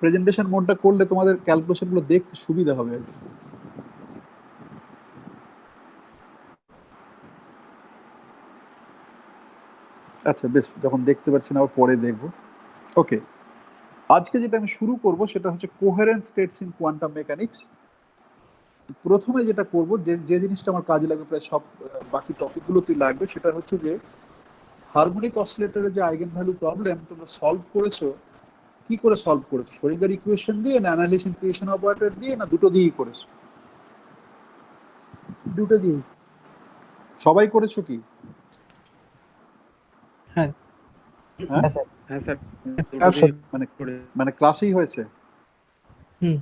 প্রেজেন্টেশন মোডটা করলে তোমাদের ক্যালকুলেশন গুলো দেখতে সুবিধা হবে আর কি। আচ্ছা বেশ, যখন দেখতে পাচ্ছি না আবার পরে দেখবো। ওকে, আজকে যেটা আমি শুরু করব সেটা হচ্ছে coherent states in quantum mechanics. প্রথমে যেটা করব, যে জিনিসটা আমার কাজে লাগবে, প্রায় সব বাকি টপিকগুলোতেই লাগবে, সেটা হচ্ছে যে হারমোনিক অসিলেটরের যে আইগেন ভ্যালু প্রবলেম তোমরা সলভ করেছো, কি করে সলভ করেছো? শ্রোডিঙ্গার ইকুয়েশন দিয়ে, না অ্যানালিসিস ইকুয়েশন অপারেটর দিয়ে, না দুটো দিয়েই করেছো? দুটো দিয়েই। সবাই করেছো কি? হ্যাঁ হ্যাঁ হ্যাঁ স্যার, মানে মানে ক্লাসেই হয়েছে? হুম।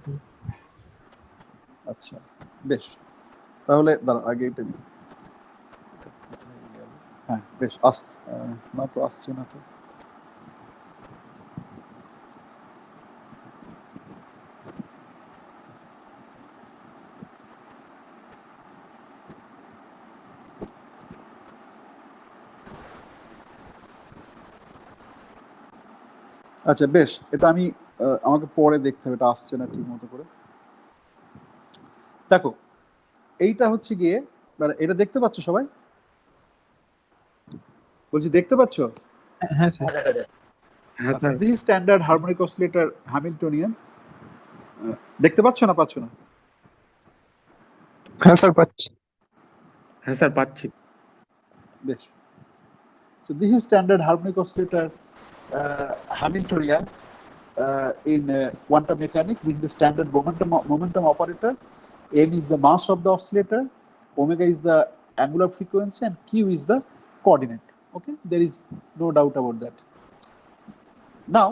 আচ্ছা বেশ, তাহলে দাঁড়া আগে এটা নিই। হ্যাঁ বেশ, না তো আসছে না তো। আচ্ছা বেশ, এটা আমি আমাকে পরে দেখতে হবে, এটা আসছে না ঠিক মতো করে। দেখো এইটা হচ্ছে গিয়ে, মানে এটা দেখতে পাচ্ছ সবাই? বলছি দেখতে পাচ্ছ? হ্যাঁ স্যার। হ্যাঁ sir. This standard harmonic oscillator Hamiltonian. দেখতে পাচ্ছ না পাচ্ছ না? হ্যাঁ স্যার পাচ্ছি। হ্যাঁ স্যার পাচ্ছি। বেশ। So this is standard harmonic oscillator Hamiltonian in quantum mechanics. This is the standard momentum operator. M is the mass of the oscillator, omega is the angular frequency, and q is the coordinate. Okay, there is no doubt about that. Now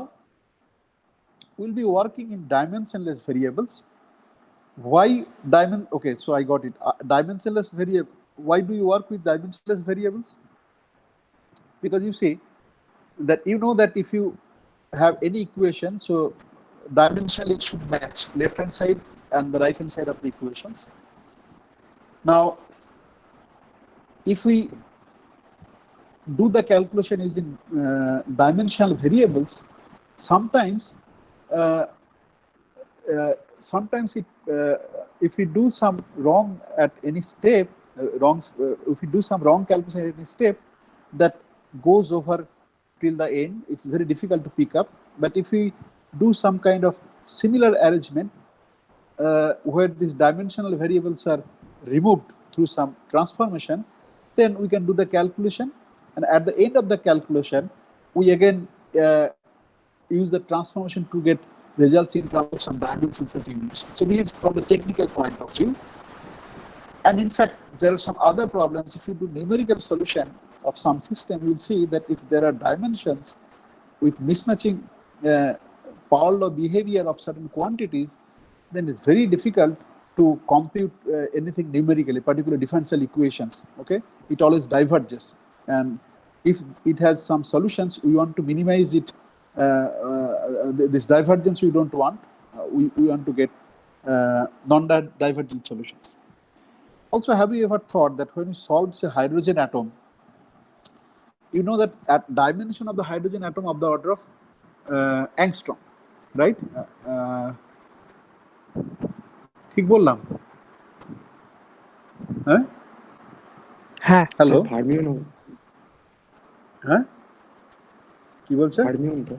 we'll be working in dimensionless variables. Why okay, so I got it. Dimensionless variable. Why do you work with dimensionless variables? Because you see that you know that if you have any equation, so dimensionally it should match left hand side and the right hand side of the equations. Now if we do the calculation using dimensional variables, sometimes if we do some wrong at any step, if we do some wrong calculation at any step, that goes over till the end, it's very difficult to pick up. But if we do some kind of similar arrangement where these dimensional variables are removed through some transformation, then we can do the calculation, and at the end of the calculation we again use the transformation to get results in terms of some dimensions of units. So this is from the technical point of view. And in fact, there are some other problems. If you do numerical solution of some system, you will see that if there are dimensions with mismatching power law behavior of certain quantities, then it's very difficult to compute anything numerically, particularly differential equations. Okay, it always diverges, and if it has some solutions, we want to minimize it. This divergence we don't want. We want to get non-divergent solutions. Also, have you ever thought that when you solve a hydrogen atom, you know that at dimension of the hydrogen atom of the order of angstrom, right? ঠিক বললাম? হ্যাঁ হ্যাঁ hello, ফার্মিও না, হ্যাঁ কি বলছে? ফার্মিও তো।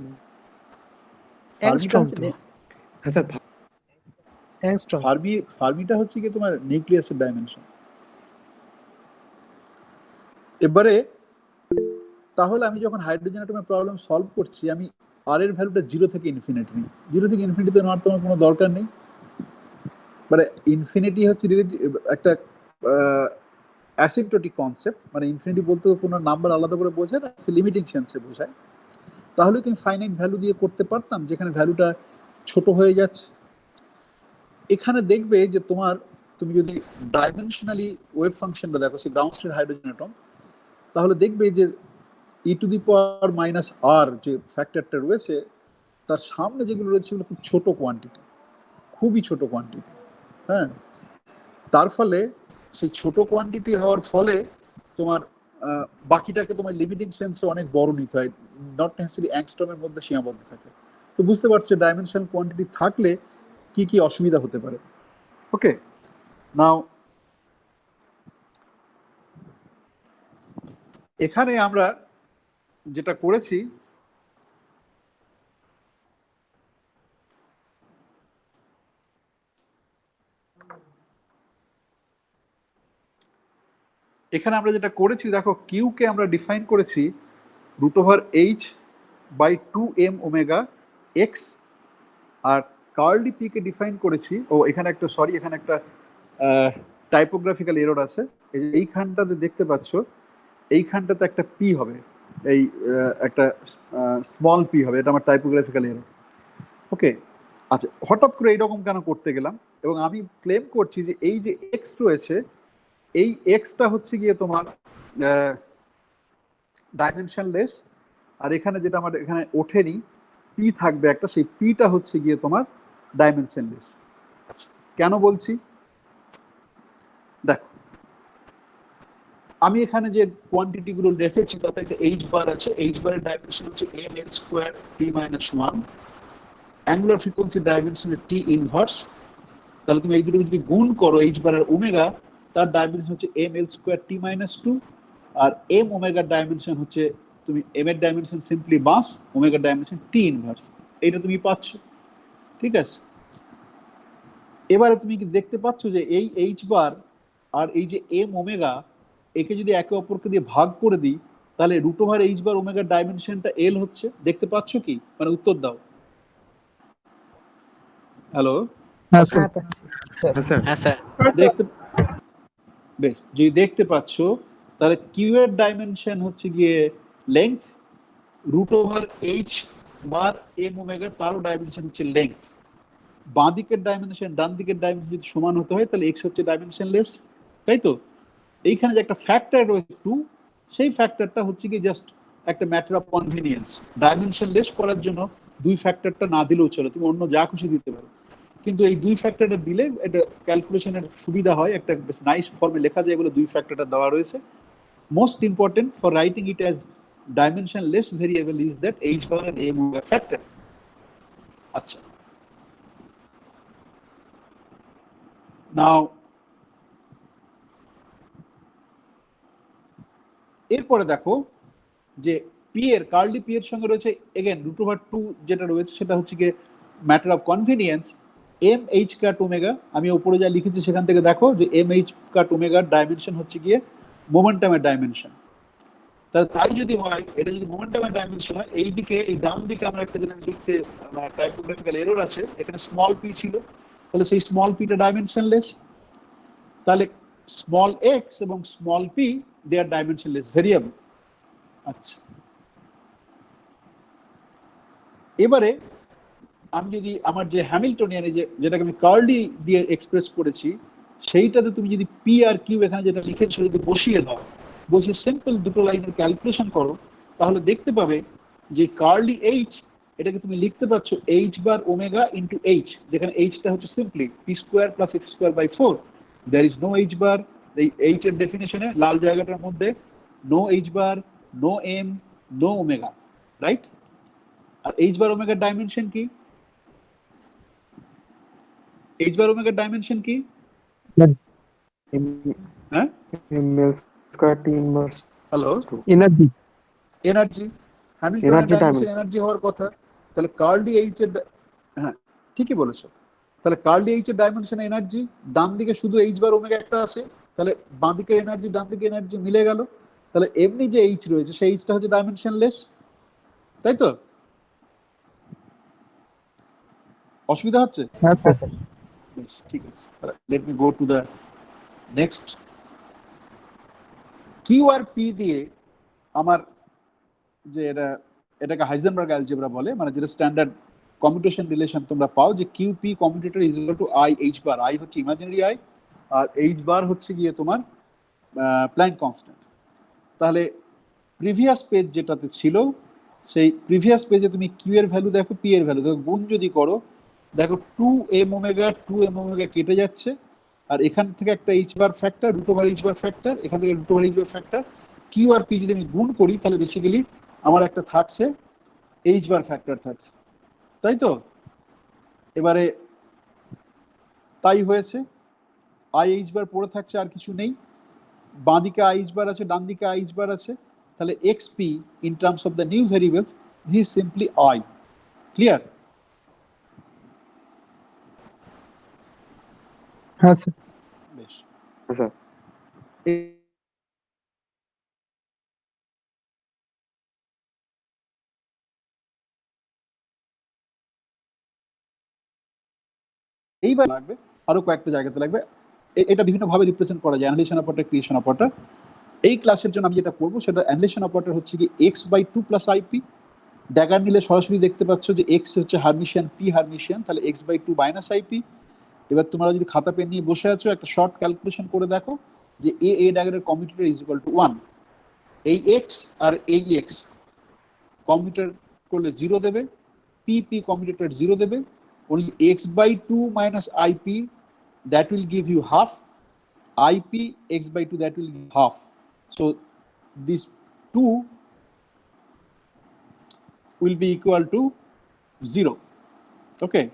Angstrom তো। হ্যাঁ স্যার। অ্যাংস্ট্রম। ফার্মিটা হচ্ছে কি তোমার নিউক্লিয়াসের ডাইমেনশন। এবারে তাহলে আমি যখন হাইড্রোজেন অ্যাটমের প্রবলেম সলভ করছি, আমি আর এর ভ্যালুটা 0 থেকে ইনফিনিটি নিই। 0 থেকে ইনফিনিটিতে নেওয়ার তোমার কোনো দরকার নেই। মানে ইনফিনিটি হচ্ছে একটা অ্যাসিম্পটোটিক কনসেপ্ট, মানে ইনফিনিটি বলতে কোনো নাম্বার আলাদা করে বোঝায় না, লিমিটিং সেন্সে বোঝায়। তাহলে কি আমি ফাইনাইট ভ্যালু দিয়ে করতে পারতাম, যেখানে ভ্যালুটা ছোট হয়ে যাচ্ছে। এখানে দেখবে যে তুমি যদি ডাইমেনশনালি ওয়েভ ফাংশনটা দেখো, সেই গ্রাউন্ড স্টেট হাইড্রোজেন অ্যাটম, তাহলে দেখবে যে e⁻⁻r যে ফ্যাক্টরটা রয়েছে, তার সামনে যেগুলো রয়েছে সেগুলো খুব ছোট কোয়ান্টিটি, খুবই ছোট কোয়ান্টিটি। হ্যাঁ, তার ফলে সেই ছোট কোয়ান্টিটি হওয়ার ফলে তোমার বাকিটাকে তোমার লিমিটিং সেন্সে অনেক বড় নিতে হয়, নট নেসেসারি অ্যাংস্ট্রমের মধ্যে সীমাবদ্ধ থাকে। তো বুঝতে পারছো ডাইমেনশনাল কোয়ান্টিটি থাকলে কি কি অসুবিধা হতে পারে। ওকে, নাও এখানে আমরা যেটা করেছি, দেখো কিউ কে আমরা ডিফাইন করেছি √h/2m ওমেগা এক্স, আর কার্লি পি কে ডিফাইন করেছি, এখানে একটা টাইপোগ্রাফিক্যাল এরর আছে। এইখানটাতে দেখতে পাচ্ছ, এইখানটাতে একটা পি হবে, এই একটা স্মল পি হবে, এটা আমার টাইপোগ্রাফিক্যাল এরর। ওকে, আচ্ছা, হঠাৎ করে এইরকম কেন করতে গেলাম? এবং আমি ক্লেম করছি যে এই যে এক্স রয়েছে, এই এক্সটা হচ্ছে গিয়ে তোমার ডাইমেনশনলেস, আর এখানে যেটা আমার এখানে ওঠেনি, পি থাকবে একটা, সেই পিটা হচ্ছে গিয়ে তোমার ডাইমেনশনলেস। কেন বলছি দেখো, আমি এখানে যে কোয়ান্টিটি গুলো রেখেছি তাতে একটা এইচ বার আছে, এইচ বারের ডাইমেনশন হচ্ছে M L square T minus one, angular frequency dimension T inverse. তাহলে তুমি এই দুটো যদি গুণ করো এইচ বারের ওমেগা, তার ডাইমেনশন হচ্ছে M L square T minus two, আর এম ওমেগার ডাইমেনশন হচ্ছে, তুমি এম এর ডাইমেনশন সিম্পলি মাস, ওমেগার ডাইমেনশন টি ইনভার্স, এইটা তুমি পাচ্ছ। ঠিক আছে, এবারে তুমি কি দেখতে পাচ্ছ যে এই এইচ বার আর এই যে এম ওমেগা, একে যদি একে অপরকে দিয়ে ভাগ করে দিই তাহলে রুট ওভার এইচ বার ওমেগার ডাইমেনশনটা এল হচ্ছে। দেখতে পাচ্ছ কি? মানে উত্তর দাও। হ্যালো, হ্যাঁ স্যার। হ্যাঁ স্যার। দেখতে, বেশ, যদি দেখতে পাচ্ছ তাহলে কিউ এর ডাইমেনশন হচ্ছে গিয়ে লেংথ, রুট ওভার এইচ বার এম ওমেগা তারও ডাইমেনশন হচ্ছে লেংথ। বাঁ দিকের ডাইমেনশন ডান দিকের ডাইমেনশন যদি সমান হতে হয় তাহলে এক্স হচ্ছে ডাইমেনশনলেস, তাই তো? এইখানে যে একটা ফ্যাক্টর রয়েছে টু, সেই ফ্যাক্টরটা হচ্ছে কি জাস্ট একটা ম্যাটার অফ কনভিনিয়েন্স। ডাইমেনশনলেস করার জন্য দুই ফ্যাক্টরটা না দিলেও চলে, তুমি অন্য যা খুশি দিতে পারো, কিন্তু এই দুই ফ্যাক্টরটা দিলে এটা ক্যালকুলেশনের সুবিধা হয়, একটা বেশ নাইস ফর্মে লেখা যায় বলে দুই ফ্যাক্টরটা দেওয়া রয়েছে। Most important for writing it as dimensionless variable is that h bar and m over factor. আচ্ছা, নাও এরপরে দেখো যে পি এর কার্লি পি এর সঙ্গে রয়েছে এগেন রুট ওভার টু, যেটা রয়েছে সেটা হচ্ছে গিয়ে matter of convenience M H cut omega. আমি উপরে যা লিখেছি সেখান থেকে দেখো যে এম এইচ কাট ওমেগার ডাইমেনশন হচ্ছে গিয়ে মোমেন্টামের ডাইমেনশন। তাহলে তাই যদি হয়, এটা যদি মোমেন্টামের ডাইমেনশন হয়, এইদিকে এই ডান দিকে আমরা একটা জিনিস লিখতে টাইপোগ্রাফিক্যাল এরর আছে, এখানে স্মল পি ছিল, তাহলে সেই স্মল পিটা ডাইমেনশনলেস। তাহলে স্মল এক্স এবং স্মল পি দে আর ডাইমেনশনলেস ভেরিয়েবল। আচ্ছা, এবারে আমি যদি আমার যে হ্যামিল্টনিয়ান, যেটাকে আমি কার্লি দিয়ে এক্সপ্রেস করেছি, সেইটাতে তুমি যদি পি আর কিউ এখানে যেটা লিখেছো যদি বসিয়ে দাও, বসে সিম্পল দুটো লাইনের ক্যালকুলেশন করো, তাহলে দেখতে পাবে যে কার্লি এইচ, এটাকে তুমি লিখতে পাচ্ছ H bar omega into H, যেখানে এইচটা হচ্ছে simply P square plus X square by four. There is no H bar, এই এইচ এর ডেফিনেশনে লাল জায়গাটার মধ্যে no H bar, no M, no omega, right? আর এইচ বার ওমেগার ডাইমেনশন কি? এইচ বার ওমেগার ডাইমেনশন কি? হ্যাঁ, ml square T inverse hello, energy energy, হ্যামিল্টনের Energy ডাইমেনশন dimension. এনার্জি হওয়ার কথা। তাহলে কার্লি এইচ এর, হ্যাঁ ঠিকই বলেছো, তাহলে কার্লি এইচ এর ডাইমেনশন এনার্জি, ডান দিকে শুধু এইচ বার ওমেগা একটা আছে, তাহলে বাঁ দিকে এনার্জি ডান দিকে এনার্জি মিলে গেল, তাহলে এমনি যে এইচ রয়েছে সেই এইচটা হচ্ছে ডাইমেনশনলেস, তাই তো? অসুবিধা হচ্ছে? হ্যাঁ স্যার। বেশ, ঠিক আছে, let me go to the next. Q আর পি দিয়ে আমার যে এটাকে হাইজেনবার্গ অ্যালজেব্রা বলে, মানে যেটা স্ট্যান্ডার্ড কমিউটেশন রিলেশন তোমরা পাও যে Q P commutator is equal to i h bar. I হচ্ছে ইমাজিনারি আই আর এইচ বার হচ্ছে গিয়ে তোমার প্ল্যাঙ্ক কনস্ট্যান্ট। তাহলে প্রিভিয়াস পেজ যেটাতে ছিল, সেই প্রিভিয়াস পেজে তুমি কিউ এর ভ্যালু দেখো, পি এর ভ্যালু দেখো, গুণ যদি করো দেখো টু এম ওমেগা কেটে যাচ্ছে, আর এখান থেকে একটা এইচ বার ফ্যাক্টর, রুট ওভার এইচ বার ফ্যাক্টর, এখান থেকে রুট ওভার এইচ বার ফ্যাক্টর, কিউ আর পি যদি আমি গুণ করি তাহলে বেসিক্যালি আমার একটা থাকছে এইচ বার ফ্যাক্টর থাকছে, তাই তো? এবারে তাই হয়েছে, আই এইচ বার পড়ে থাকছে, আর কিছু নেই। বাঁ দিকে আই এইচ বার আছে, ডান দিকে আই এইচ বার আছে, তাহলে x P in terms of the new variables this simply I. Clear? হ্যাঁ স্যার। বেশ, স্যার এইবার লাগবে আরো কয়েকটা জায়গাতে লাগবে, এটা বিভিন্ন ভাবে রিপ্রেজেন্ট করা যায়, অ্যানালিসিস অপারেটর, ক্রিয়েশন অপারেটর। এই ক্লাসের জন্য আমি যেটা করবো সেটা অ্যানালিসিস অপারেটর হচ্ছে কি x by two plus i p. Dagger নিলে সরাসরি দেখতে পাচ্ছ যে এক্স হচ্ছে হারমিশিয়ান, পি হারমিশিয়ান, তাহলে x by two minus i p. এবার তোমরা যদি খাতা পেন নিয়ে বসে আছো, একটা শর্ট ক্যালকুলেশন করে দেখো যে এ ড্যাগারের কমিউটেটর ইজ ইকুয়াল টু 1। এই এক্স আর এই এক্স কমিউটেটর করলে 0 দেবে, পি পি কমিউটেটর 0 দেবে, only x by 2 minus ip that will give you half, ip x by 2 that will give half, So these two will be equal to 0. Okay.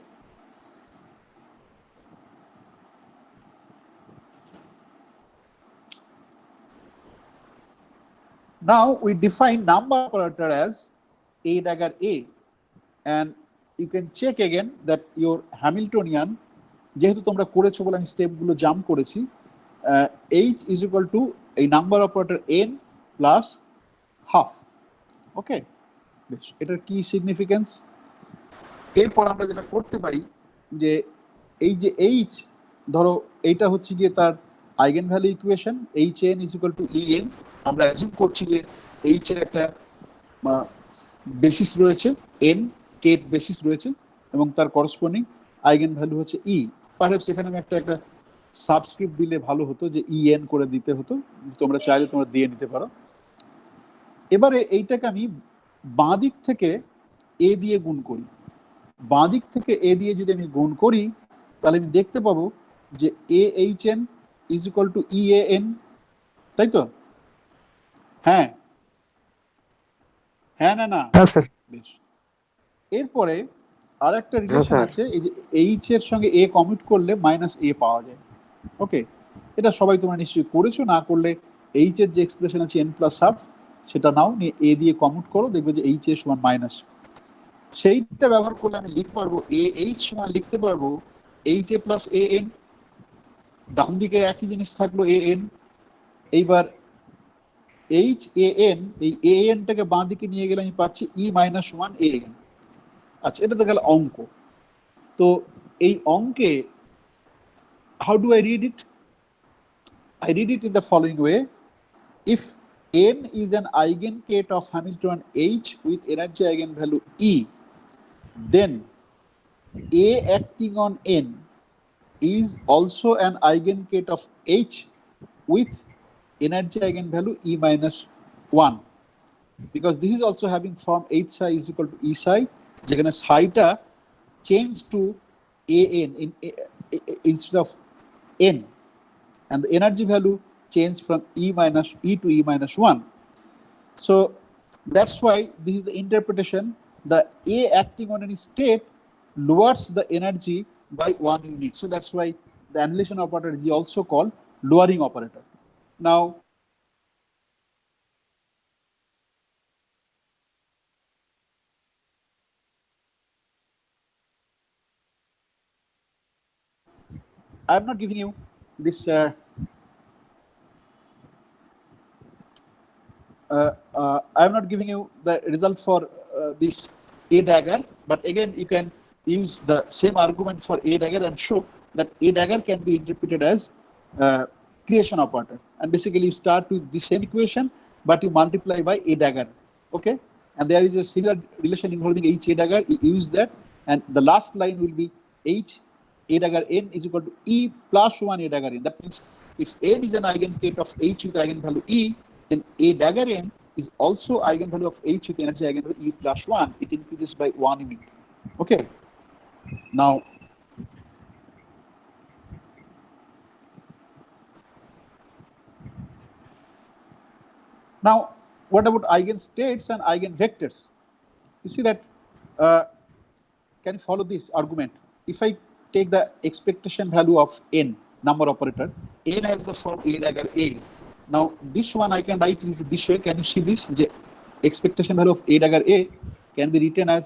Now we define number operator as a dagger a, and you can check again that your Hamiltonian, যেহেতু তোমরা করেছো বলে আমি স্টেপগুলো jump করেছি, h is equal to a number operator n plus half. ওকে, বেশ, এটার কি সিগনিফিকেন্স? এরপর আমরা যেটা করতে পারি যে এই যে h, ধরো এইটা হচ্ছে গিয়ে তার eigen value equation, hn is equal to en. আমরা অ্যাজিউম করছি যে h এর একটা বেসিস রয়েছে n, kth বেসিস রয়েছে, এবং তার করসপন্ডিং আইগেন ভ্যালু হচ্ছে e. পারহ্যাপস এখানে আমি একটা সাবস্ক্রিপ্ট দিলে ভালো হতো, যে en করে দিতে হতো, তোমরা চাইলে তোমরা দিয়ে নিতে পারো। এবারে এইটাকে আমি বাঁ দিক থেকে a দিয়ে গুণ করি। বাঁ দিক থেকে a দিয়ে যদি আমি গুণ করি, তাহলে আমি দেখতে পাবো যে ahn is equal to ean, তাই তো? হ্যাঁ হ্যাঁ না না? হ্যাঁ স্যার। বেশ, এরপরে আর একটা রিলেশন স্যার। আছে, এই যে h এর সঙ্গে a কমিউট করলে মাইনাস a পাওয়া যায়। ওকে, এটা সবাই তোমরা নিশ্চয়ই করেছো, না করলে h এর যে এক্সপ্রেশন আছে n প্লাস হাফ, সেটা নাও, নিয়ে a দিয়ে কমিউট করো, দেখবে যে h এর সমান মাইনাস। সেইটা ব্যবহার করলে আমি লিখতে পারবো ah সমান লিখতে পারবো ha প্লাস an, ডান দিকে একই জিনিস থাকলো an। এইবার han, এই an টাকে বাঁ দিকে নিয়ে গেলে আমি পাচ্ছি e মাইনাস 1 an। আচ্ছা, এটা তো গেল অঙ্ক। তো এই অঙ্কে how do I read it? I read it in the following way: if n is an eigenkate of Hamiltonian h with energy eigenvalue e, then a acting on n is also an eigenkate of h with energy eigenvalue e minus 1, because this is also having form h psi is equal to e psi, যেখানে psiটা change to an instead of n, and the energy value changed from e to e minus 1. So that's why this is the interpretation: the a acting on any state lowers the energy by 1 unit. So that's why the annihilation operator is also called lowering operator. Now I'm not giving you this I'm not giving you the result for this a dagger, but again you can use the same argument for a dagger and show that a dagger can be interpreted as creation operator, and basically you start with the same equation but you multiply by a dagger. Okay, and there is a similar relation involving h a dagger, you use that, and the last line will be h a dagger n is equal to e plus 1 a dagger n. That means if n is an eigenkate of h with eigenvalue e, then a dagger n is also eigenvalue of h with energy eigenvalue e plus 1. It increases by 1 unit. Okay. Now, what about eigenstates and eigenvectors? You see that, can you follow this argument? If I take the expectation value of n, number operator, n has the form a dagger a. Now this one I can write is this way. Can you see this? The expectation value of a dagger a can be written as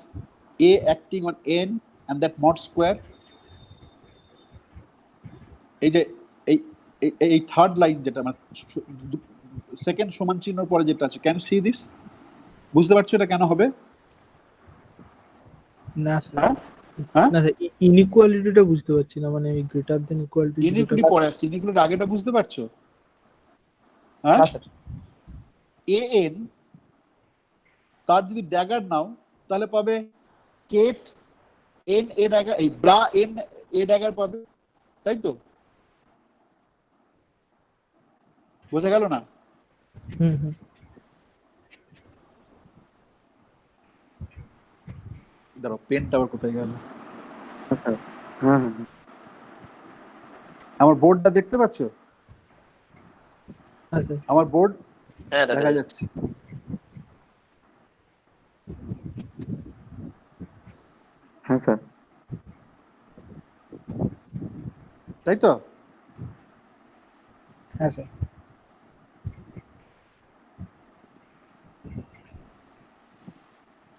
a acting on n and that mod square. এই third line যেটা মানে second সমান চিহ্নের পরে যেটা আছে, can you C this? বুঝতে পারছো এটা কেন হবে? না স্যার, না স্যার, ইনইকুয়ালিটিটা বুঝতে পারছি না, মানে greater than equal two inequality পরে আসছে, ইনইকুয়ালিটি আগেটা বুঝতে পারছো? হ্যাঁ, an তার যদি ড্যাগার নাও তাহলে পাবে কেট n a ড্যাগার, এই ব্রা n a ড্যাগার পাবে, তাই তো? বোঝা গেল না? দাঁড়াও, পেনটা আবার কোথায় গেল? হ্যাঁ, আমার বোর্ডটা দেখতে পাচ্ছো? হ্যাঁ স্যার। আমার বোর্ড হ্যাঁ দেখা যাচ্ছে। হ্যাঁ স্যার। তাই তো? হ্যাঁ স্যার।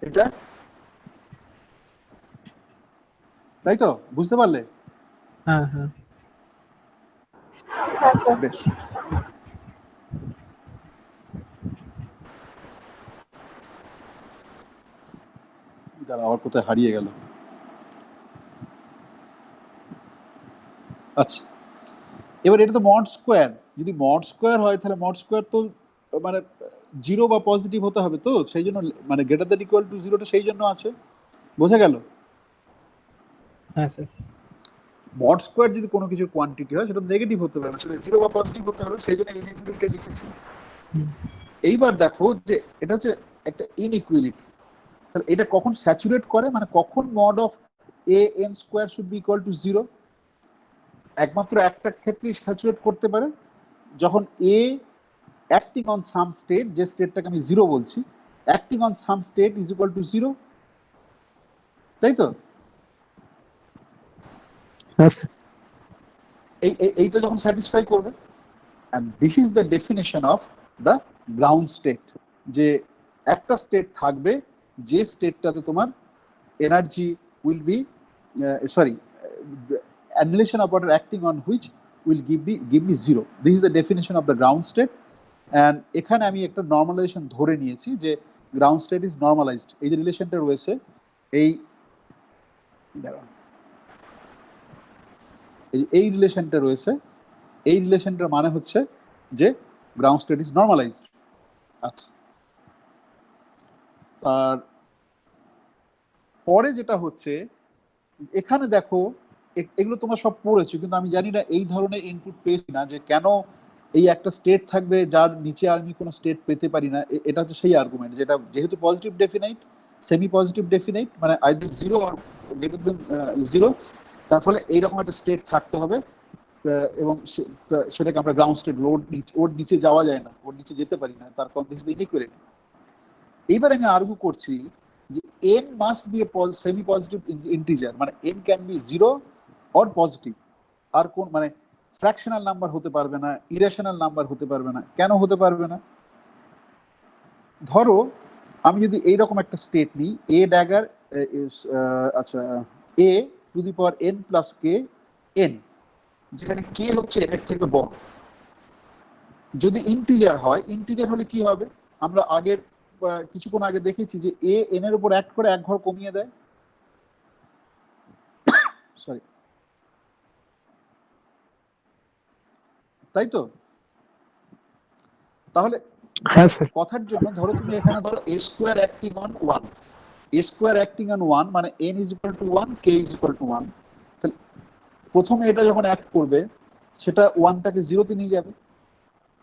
এটা তাই তো, বুঝতে পারলে? হ্যাঁ হ্যাঁ। বেশ। দাঁড়া, আবার কোথায় হারিয়ে গেল। আচ্ছা, এবার এটা তো মড স্কোয়ার, যদি মড স্কোয়ার হয় তাহলে মড স্কোয়ার তো মানে জিরো বা পজিটিভ হতে হবে, তো সেই জন্য মানে গ্রেটার দ্যান ইকুয়াল টু জিরোটা সেই জন্য আছে। বোঝা গেল? হ্যাঁ স্যার। মড স্কোয়ার যদি কোনো কিছুর কোয়ান্টিটি হয় সেটা নেগেটিভ হতে পারে না, সেটা জিরো বা পজিটিভ হতে হবে, সেই জন্য ইনইকুয়ালিটি লিখেছি। এইবার দেখো যে এটা হচ্ছে একটা ইনইকুয়ালিটি, তাহলে এটা কখন স্যাচুরেট করে, মানে কখন mod of A N square should be equal to zero? একমাত্র একটা ক্ষেত্রেই স্যাচুরেট করতে পারে, যখন এ অ্যাক্টিং অন সাম স্টেট, যে স্টেটটাকে আমি জিরো বলছি, acting on some state is equal to zero. তাই তো? এইটা যখন স্যাটিসফাই করবে, and this is the definition of the ground state, যে একটা স্টেট থাকবে যে স্টেটটাতে তোমার energy will be annihilation operator acting on which will give me zero. This is the definition of the ground state, and এখানে আমি একটা normalisation ধরে নিয়েছি যে গ্রাউন্ড স্টেট ইজ নর্মালাইজড। এই যে রিলেশনটা রয়েছে, এই রিলেশনটা রয়েছে, এই রিলেশনটার মানে হচ্ছে যে গ্রাউন্ড স্টেট ইজ নর্মালাইজড। আচ্ছা, আর পরে যেটা হচ্ছে এখানে দেখো, এগুলো তোমরা সব পড়েছো, কিন্তু আমি জানি না এই ধরনের ইনপুট পেয়েছি না, যে কেন এই একটা স্টেট থাকবে যার নিচে আমি কোনো স্টেট পেতে পারি না। এটা হচ্ছে সেই আর্গুমেন্ট, যেটা যেহেতু positive definite, semi positive definite, মানে আইদার জিরো আর গ্রেটার দেন জিরো, তার ফলে এইরকম একটা স্টেট থাকতে হবে, এবং সেটাকে আমরা গ্রাউন্ড স্টেট, ওর নিচে যাওয়া যায় না, ওর নিচে যেতে পারি না, তার কন্ডিশন ইনইকুয়ালিটি। এইবার আমি আর্গু করছি যে n must be a semi positive integer, মানে n can be zero or positive, আর কোন মানে ফ্র্যাকশনাল নাম্বার হতে পারবে না, ইরেশনাল নাম্বার হতে পারবে না। কেন হতে পারবে না? ধরো আমি যদি এইরকম একটা স্টেট নিই, এ ড্যাগার, আচ্ছা, A to the power n plus K n, যেখানে কে হচ্ছে এর থেকে বড়। যদি ইন্টিজার হয়, ইন্টিজার হলে কি হবে, আমরা আগের কিছুক্ষণ আগে দেখেছি যে এ এন এর উপর অ্যাক্ট করে এক ঘর কমিয়ে দেয়। সরি, তাই তো? তাহলে কথার জন্য ধরো তুমি এখানে ধরো A square acting on one, A square acting on one মানে N is equal to one, K is equal to one. তাহলে প্রথমে এটা যখন অ্যাক্ট করবে সেটা ওয়ানটাকে জিরোতে নিয়ে যাবে,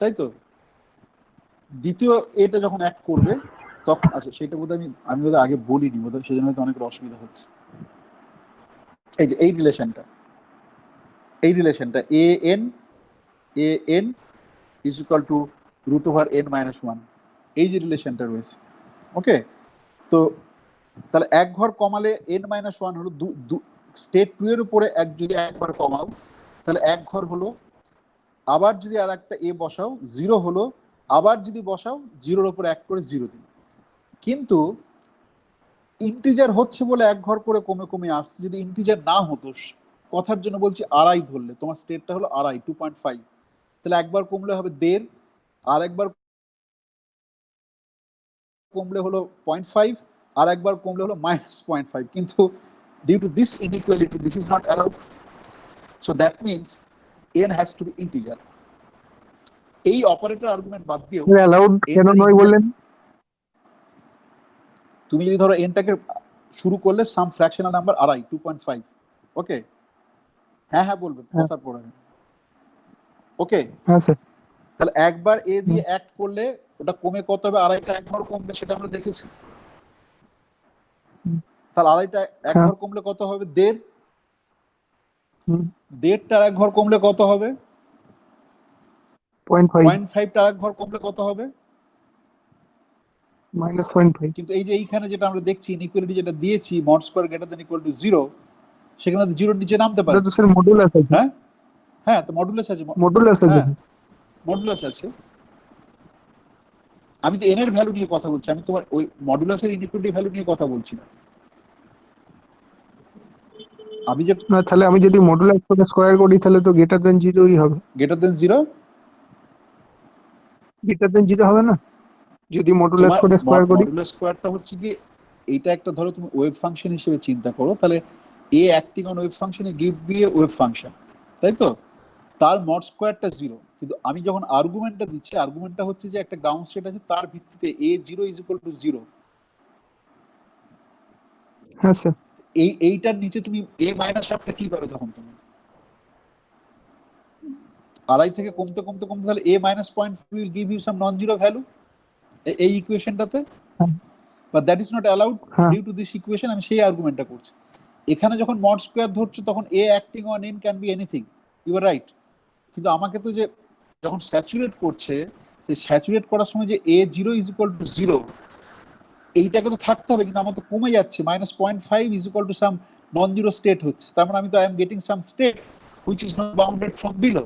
তাই তো? দ্বিতীয় এটা যখন অ্যাক্ট করবে তখন, আচ্ছা সেটা বোধহয় আমি বোধহয় আগে বলিনি, বোধহয় সেজন্য হয়তো অনেক অসুবিধা হচ্ছে। এই যে এই রিলেশনটা a n is equal to root over n minus one, এই যে রিলেশনটা রয়েছে, ওকে? তো তাহলে এক ঘর কমালে n মাইনাস ওয়ান হলো, স্টেট টু এর উপরে যদি একবার কমাও তাহলে এক ঘর হলো, আবার যদি আর একটা এ বসাও জিরো হলো, আবার যদি বসাও জিরোর উপর এক করে জিরো দিন। কিন্তু ইন্টিজার হচ্ছে বলে এক ঘর করে কমে কমে আসছে। যদি ইন্টিজার না হতো, কথার জন্য বলছি আড়াই ধরলে, তোমার স্টেটটা হলো আড়াই, 2.5, তাহলে একবার কমলে হবে 1.5, আর একবার কমলে হলো 0.5, আর একবার কমলে হলো -0.5। কিন্তু due to this inequality this is not allowed, so that means n has to be integer. এই অপারেটর আর্গুমেন্ট বাদ দিয়েও অ্যালাউড কেন নয় বললেন? তুমি যদি ধরো এনটাকে শুরু করলে সাম ফ্র্যাকশনাল নাম্বার আড়াই, 2.5, ওকে? হ্যাঁ হ্যাঁ বলবে কথার পরে, ওকে? হ্যাঁ স্যার। তাহলে একবার এ দিয়ে অ্যাক্ট করলে ওটা কমে কত হবে, আড়াইটা একবার কমবে, সেটা আমরা দেখেছি। তাহলে আড়াইটা এক ঘর কমলে কত হবে, 1.5, 1.5টার এক ঘর কমলে কত হবে, 0.5। 0.5টার এক ঘর কমলে কত হবে, -0.5 কিন্তু এই যে এইখানে যেটা আমরা দেখছি ইনইকুয়ালিটি যেটা দিয়েছি mod square greater than equal to 0, সেখানে তো 0 নিচে নামতে পারে। এটা তো স্যার মডুলাস আছে। হ্যাঁ হ্যাঁ, তো মডুলাস আছে, মডুলাস আছে। হ্যাঁ মডুলাস আছে। আমি তো এন এর ভ্যালু নিয়ে কথা বলছি, আমি তোমার ওই মডুলাসের ইনইকুয়ালিটি ভ্যালু নিয়ে কথা বলছি না। আমি যে না তাহলে আমি যদি মডুলাস করে স্কয়ার করি তাহলে তো গ্রেটার দেন 0ই হবে। গ্রেটার দেন 0 গ্রেটার দেন 0 হবে না যদি মডুলাস করে স্কয়ার করি? মডুলাস স্কয়ারটা হচ্ছে কি, এইটা একটা ধরো তুমি ওয়েভ ফাংশন হিসেবে চিন্তা করো, তাহলে এ অ্যাক্টিং অন ওয়েভ ফাংশনে give b a wave function, তাই তো? তার মড স্কয়ারটা 0, কিন্তু আমি যখন আর্গুমেন্টটা দিচ্ছি, আর্গুমেন্টটা হচ্ছে যে একটা গ্রাউন্ড স্টেট আছে, তার ভিত্তিতে এ 0 ইজ ইকুয়াল টু 0। হ্যাঁ স্যার। এইটার নিচে তুমি এ মাইনাস হাফটা কি পাবে তখন তুমি? আড়াই থেকে কমতে কমতে কমতে তাহলে a minus point will give you some non zero value এই ইকুয়েশনটাতে, but that is not allowed due to this equation. আমি সেই আর্গুমেন্টটা করছি। এখানে যখন মড স্কয়ার ধরছো তখন a acting on n can be anything, you are right. কিন্তু আমাকে তো যে যখন স্যাচুরেট করছে, সেই স্যাচুরেট করার সময় যে এ 0 ইজ ইকুয়াল টু 0 এইটাকে তো থাকতে হবে, কিন্তু আমার তো কমে যাচ্ছে, -0.5 is equal to some non zero state হচ্ছে। তার মানে আমি তো I am getting some state which is not bounded from below.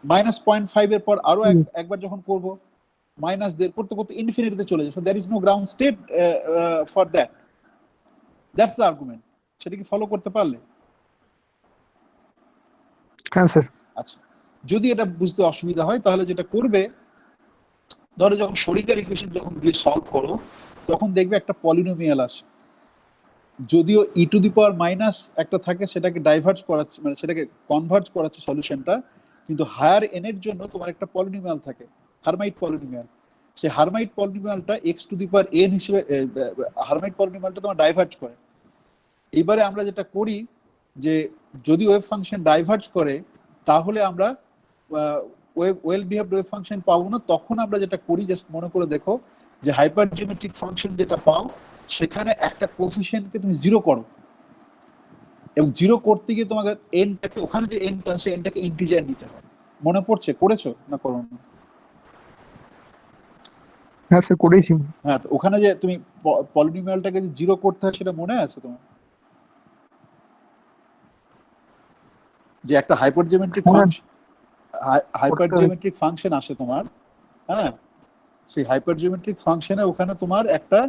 -0.5 এর পর আরো একবার যখন করব, মাইনাস দের করতে করতে ইনফিনিটিতে চলে যায়। So there is no ground state for that. That's the argument. সেটা কি ফলো করতে পারলে? হ্যাঁ স্যার। আচ্ছা, যদি এটা বুঝতে অসুবিধা হয় তাহলে যেটা করবে, ধরো যখন শোরিকার ইকুয়েশন যখন দিয়ে সলভ করো তখন দেখবে একটা পলিনোমিয়াল আসে, যদিও ই টু দি পাওয়ার মাইনাস একটা থাকে, সেটাকে ডাইভার্জ করাচ্ছে, মানে সেটাকে কনভার্জ করাচ্ছে সলিউশনটা, কিন্তু হায়ার এন এর জন্য তোমার একটা পলিনোমিয়াল থাকে, হারমাইট পলিনোমিয়াল। সেই হারমাইট পলিনোমিয়ালটা x to the power n হিসেবে, হারমাইট পলিনোমিয়ালটা তোমার ডাইভার্জ করে। এইবারে আমরা যেটা করি যে যদি ওয়েভ ফাংশন ডাইভার্জ করে তাহলে আমরা ওয়েল বিহেভড ওয়েভ ফাংশন পাবো না। তখন আমরা যেটা করি, জাস্ট মনে করে দেখো যে হাইপার জিওমেট্রিক ফাংশন যেটা পাও সেখানে একটা কোএফিসিয়েন্টকে তুমি 0 করো, এবং 0 করতে গিয়ে তোমাকে এনটাকে, ওখানে যে এনটা আছে এনটাকে ইন্টিজার নিতে হয়। মনে পড়ছে? করেছো না করো? হ্যাঁ স্যার করেছি। হ্যাঁ, তো ওখানে যে তুমি পলিনোমিয়ালটাকে যে 0 করতে হয় সেটা মনে আছে তোমার? যে একটা হাইপারজিওমেট্রিক ফাংশন, হাইপারজিওমেট্রিক ফাংশন আসে তোমার, হ্যাঁ, সেই হাইপারজিওমেট্রিক ফাংশনে ওখানে তোমার একটা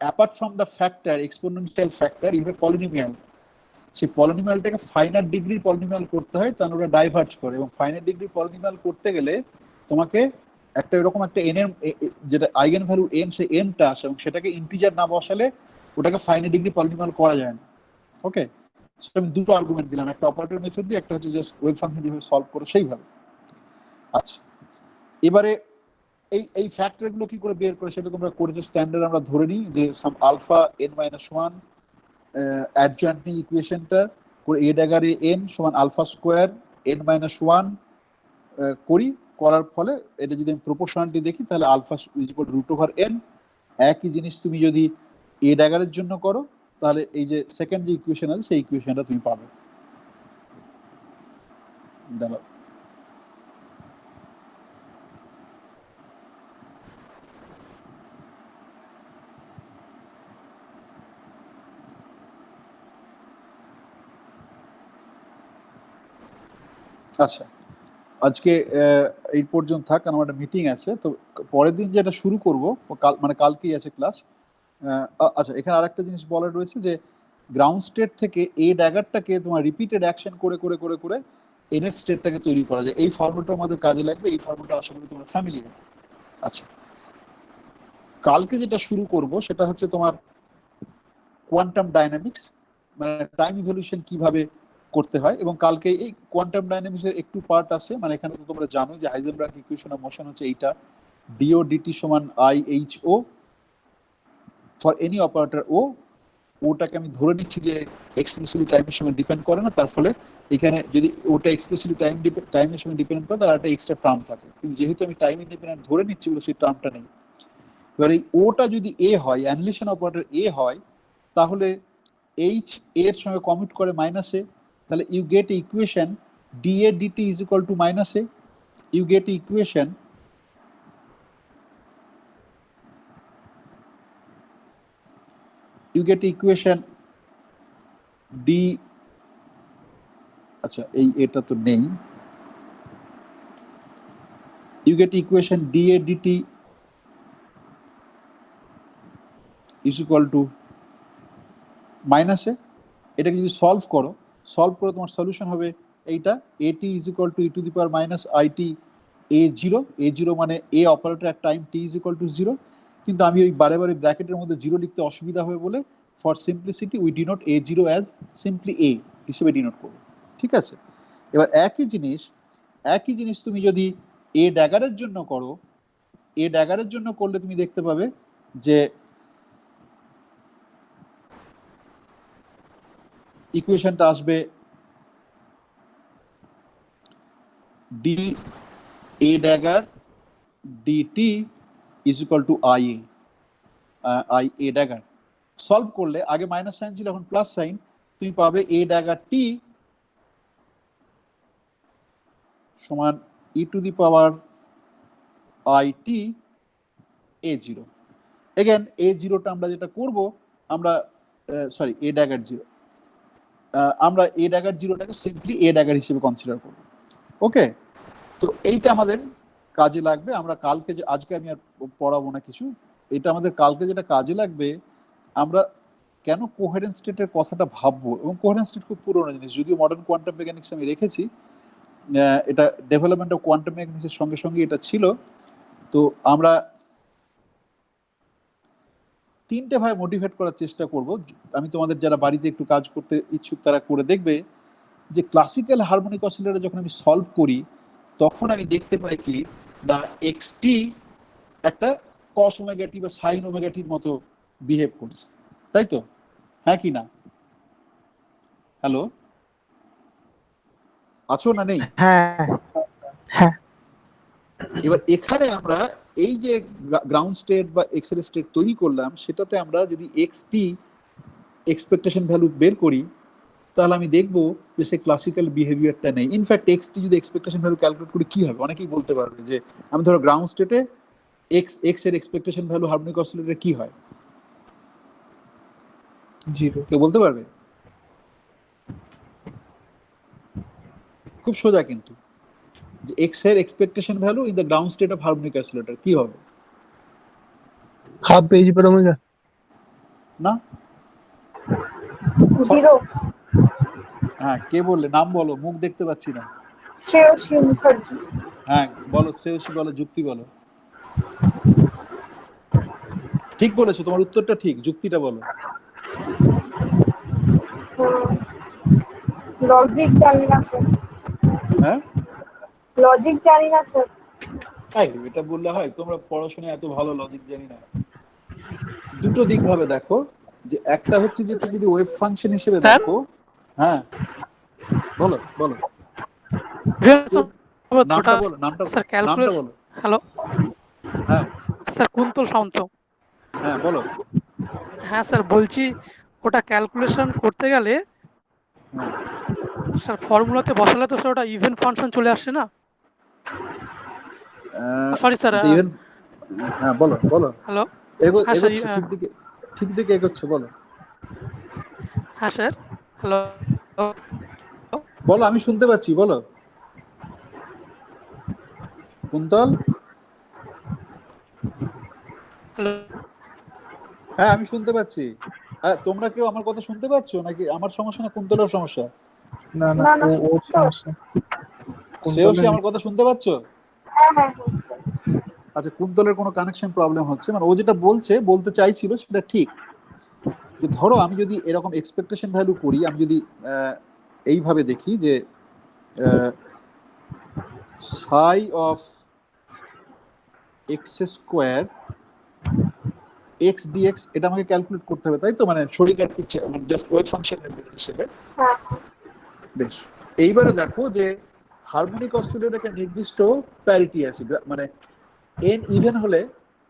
apart from the factor, exponential factor, you have polynomial. সেই পলিনোমিয়ালটাকে ফাইনাইট ডিগ্রি পলিনোমিয়াল করতে হয়, তাহলে ওরা ডাইভার্জ করে। এবং ফাইনাইট ডিগ্রি পলিনোমিয়াল করতে গেলে তোমাকে একটা এরকম একটা এন এর যেটা আইগেন ভ্যালু এন, সেই এনটা আসে, এবং সেটাকে ইন্টিজার না বসালে ওটাকে ফাইনাইট ডিগ্রি পলিনোমিয়াল করা যায় না। ওকে, আমি দুটো আর্গুমেন্ট দিলাম, একটা অপারেটর মেথড দিয়ে, একটা হচ্ছে জাস্ট ওয়েভ ফাংশন যেভাবে সলভ করে সেইভাবে। আচ্ছা, এবারে এই ফ্যাক্টরগুলো কি করে বের করে সেটা তোমরা করেছো। স্ট্যান্ডার্ড আমরা ধরে নিই যে সাম আলফা n-1 অ্যাডজয়েন্ট ইকুয়েশনটা করে এ ড্যাগারে n সমান আলফা স্কোয়ার n-1 করি। করার ফলে এটা যদি আমি প্রপোর্শনালিটি দেখি তাহলে alpha is equal to √n। একই জিনিস তুমি যদি এ ড্যাগারের জন্য করো তাহলে এই যে সেকেন্ড যে ইকুয়েশন আছে সেই ইকুয়েশনটা তুমি পাবে। দাঁড়াও, আচ্ছা আজকে এই পর্যন্ত থাক, কারণ আমার একটা মিটিং আছে। তো পরের দিন যেটা শুরু করব, মানে কালকেই আছে ক্লাস। আচ্ছা, এখানে আরেকটা জিনিস বলার রয়েছে যে গ্রাউন্ড স্টেট থেকে এ ড্যাগারটাকে তোমার রিপিটেড অ্যাকশন করে করে করে করে এনএস স্টেটটাকে তৈরি করা যায়। এই ফর্মুলাটা আমাদের কাজে লাগবে, এই ফর্মুলাটা আশা করি তোমরা ফ্যামিলিয়ার। আচ্ছা, কালকে যেটা শুরু করব সেটা হচ্ছে তোমার কোয়ান্টাম ডাইনামিক্স, মানে টাইম ইভলিউশন কিভাবে করতে হয়। এবং কালকে এই কোয়ান্টাম ডাইনামিক্সের একটু পার্ট আছে, মানে এখানে তো তোমরা জানো যে হাইজেনবার্গ ইকুয়েশন অফ মোশন হচ্ছে এইটা, ডিও ডিটি সমান IHO ফর এনি অপারেটর ও। ওটাকে আমি ধরে নিচ্ছি যে এক্সপ্লিসিটলি টাইমের সঙ্গে ডিপেন্ড করে না, তার ফলে এখানে যদি ওটা এক্সপ্লিসিটলি টাইমের সঙ্গে ডিপেন্ড করে তাহলে একটা এক্সট্রা টার্ম থাকে। কিন্তু যেহেতু আমি টাইম ইন্ডিপেন্ডেন্ট ধরে নিচ্ছি বলে সেই টার্মটা নেই। এবার এই ওটা যদি এ হয়, অ্যানিহিলেশন অপারেটর এ হয়, তাহলে এইচ এর সঙ্গে কমিউট করে মাইনাসে, তাহলে you get equation dA dt is equal to -a। You get equation you get equation d, আচ্ছা এই এটা তো নেই, you get equation dA dt is equal to minus a, এটাকে যদি সলভ করে তোমার সলিউশন হবে এইটা, at is equal to e to the power minus it a0 মানে a operator at time t is equal to 0, কিন্তু আমি ওই বারে ব্র্যাকেটের মধ্যে 0 লিখতে অসুবিধা হবে বলে for simplicity we denote a0 as simply a হিসেবে ডিনোট করব, ঠিক আছে। এবার একই জিনিস তুমি যদি a ড্যাগারের জন্য করো, a ড্যাগারের জন্য করলে তুমি দেখতে পাবে যে ইকুয়েশনটা আসবে d a dagger dt is equal to i a dagger। Solve করলে আগে মাইনাস সাইন ছিল, এখন প্লাস সাইন, তুমি পাবে a dagger t সমান e to the power it a0। Again a0টা আমরা যেটা করব, আমরা সরি a dagger 0, আমরা a dagger 0টাকে সিম্পলি a dagger হিসেবে কনসিডার করব, ওকে। তো এইটা আমাদের কাজে লাগবে, আমরা কালকে যে, আজকে আমি আর পড়াবো না কিছু, এটা আমাদের কালকে যেটা কাজে লাগবে, আমরা কেন কোহেরেন্ট স্টেটের কথাটা ভাববো, এবং কোহেরেন্ট স্টেট খুব পুরোনো জিনিস, যদিও মডার্ন কোয়ান্টাম মেকানিক্স আমি রেখেছি, এটা ডেভেলপমেন্ট অফ কোয়ান্টাম মেকানিক্সের সঙ্গে এটা ছিল। তো আমরা তিনটে ভাবে মোটিভেট করার চেষ্টা করব, আমি তোমাদের যারা বাড়িতে একটু কাজ করতে ইচ্ছুক তারা করে দেখবে, যে ক্লাসিক্যাল হারমোনিক অসিলেটর যখন আমি সলভ করি তখন আমি দেখতে পাই কি না xt একটা cos ওমেগা টি বা sin ওমেগা টির মতো বিহেভ করছে, তাই তো, হ্যাঁ কি না? হ্যালো, আছো না নেই? হ্যাঁ। এবার এখানে আমরা এই যে গ্রাউন্ড স্টেট বা এক্সেল স্টেট তৈরি করলাম, সেটাতে আমরা যদি xt এক্সপেকটেশন ভ্যালু বের করি, তাহলে আমি দেখবো যে সে ক্লাসিক্যাল বিহেভিয়ারটা নেই। ইনফ্যাক্ট xt যদি এক্সপেকটেশন ভ্যালু ক্যালকুলেট করি কি হবে, অনেকেই বলতে পারবে যে আমি ধরো গ্রাউন্ড স্টেটে x এর এক্সপেকটেশন ভ্যালু হারমোনিক অসিলেটরে কি হয়, 0। কেউ বলতে পারবে? খুব সোজা কিন্তু, যে x এর expectation value in the ground state of harmonic oscillator কি হবে? হাফ পেজ পর ওমেগা না 0। হ্যাঁ, কে বললে? নাম বলো, মুখ দেখতে পাচ্ছি না। শ্রেয়সী মুখার্জি। হ্যাঁ বলো, শ্রেয়সী বলো, যুক্তি বলো। ঠিক বলেছো, তোমার উত্তরটা ঠিক, যুক্তিটা বলো। লজিক জানি না স্যার। হ্যাঁ, লজিক জানি না স্যার। তাই এটা বললে হয়? তোমরা পড়াশোনায় এত ভালো, লজিক জানি না। দুটো দিক ভাবে দেখো, যে একটা হচ্ছে যে তুমি যদি ওয়েভ ফাংশন হিসেবে দেখো, হ্যাঁ বলো বলো, নামটা বলো, নামটা বলো। হ্যালো হ্যাঁ স্যার, কুন্তল সামন্ত। হ্যাঁ বলো। হ্যাঁ স্যার, বলছি ওটা ক্যালকুলেশন করতে গেলে হ্যাঁ স্যার ফর্মুলাতে বসালে তো স্যার ওটা ইভেন ফাংশন চলে আসছে না? Sorry sir. হ্যাঁ বলো বলো। হ্যালো। এগোচ্ছ ঠিক দিকে এগোচ্ছ, বলো। হ্যাঁ স্যার, হ্যালো বলো, আমি শুনতে পাচ্ছি, বলো। কুন্তল, হ্যালো। হ্যাঁ আমি শুনতে পাচ্ছি। তোমরা কেউ আমার কথা শুনতে পাচ্ছ নাকি আমার সমস্যা না কুন্তলের সমস্যা? না না, না, ওর সমস্যা। শ্রেয়সী আমার কথা শুনতে পাচ্ছ? হ্যাঁ হ্যাঁ স্যার। আচ্ছা, কুন্তলের কোনো কানেকশন প্রবলেম হচ্ছে, মানে ও যেটা বলতে চাইছিল সেটা ঠিক, যে ধরো আমি যদি এরকম এক্সপেকটেশন ভ্যালু করি, আমি যদি এইভাবে দেখি যে psi of x square x dx, এটা আমাকে ক্যালকুলেট করতে হবে, তাই তো, মানে শরীরের পিছে জাস্ট ওয়েভ ফাংশনের হিসেবে। হ্যাঁ বেশ, এইবারে দেখো যে হারমোনিক অসিলেটর একটা নির্দিষ্ট প্যারিটি আছে, মানে n ইভেন হলে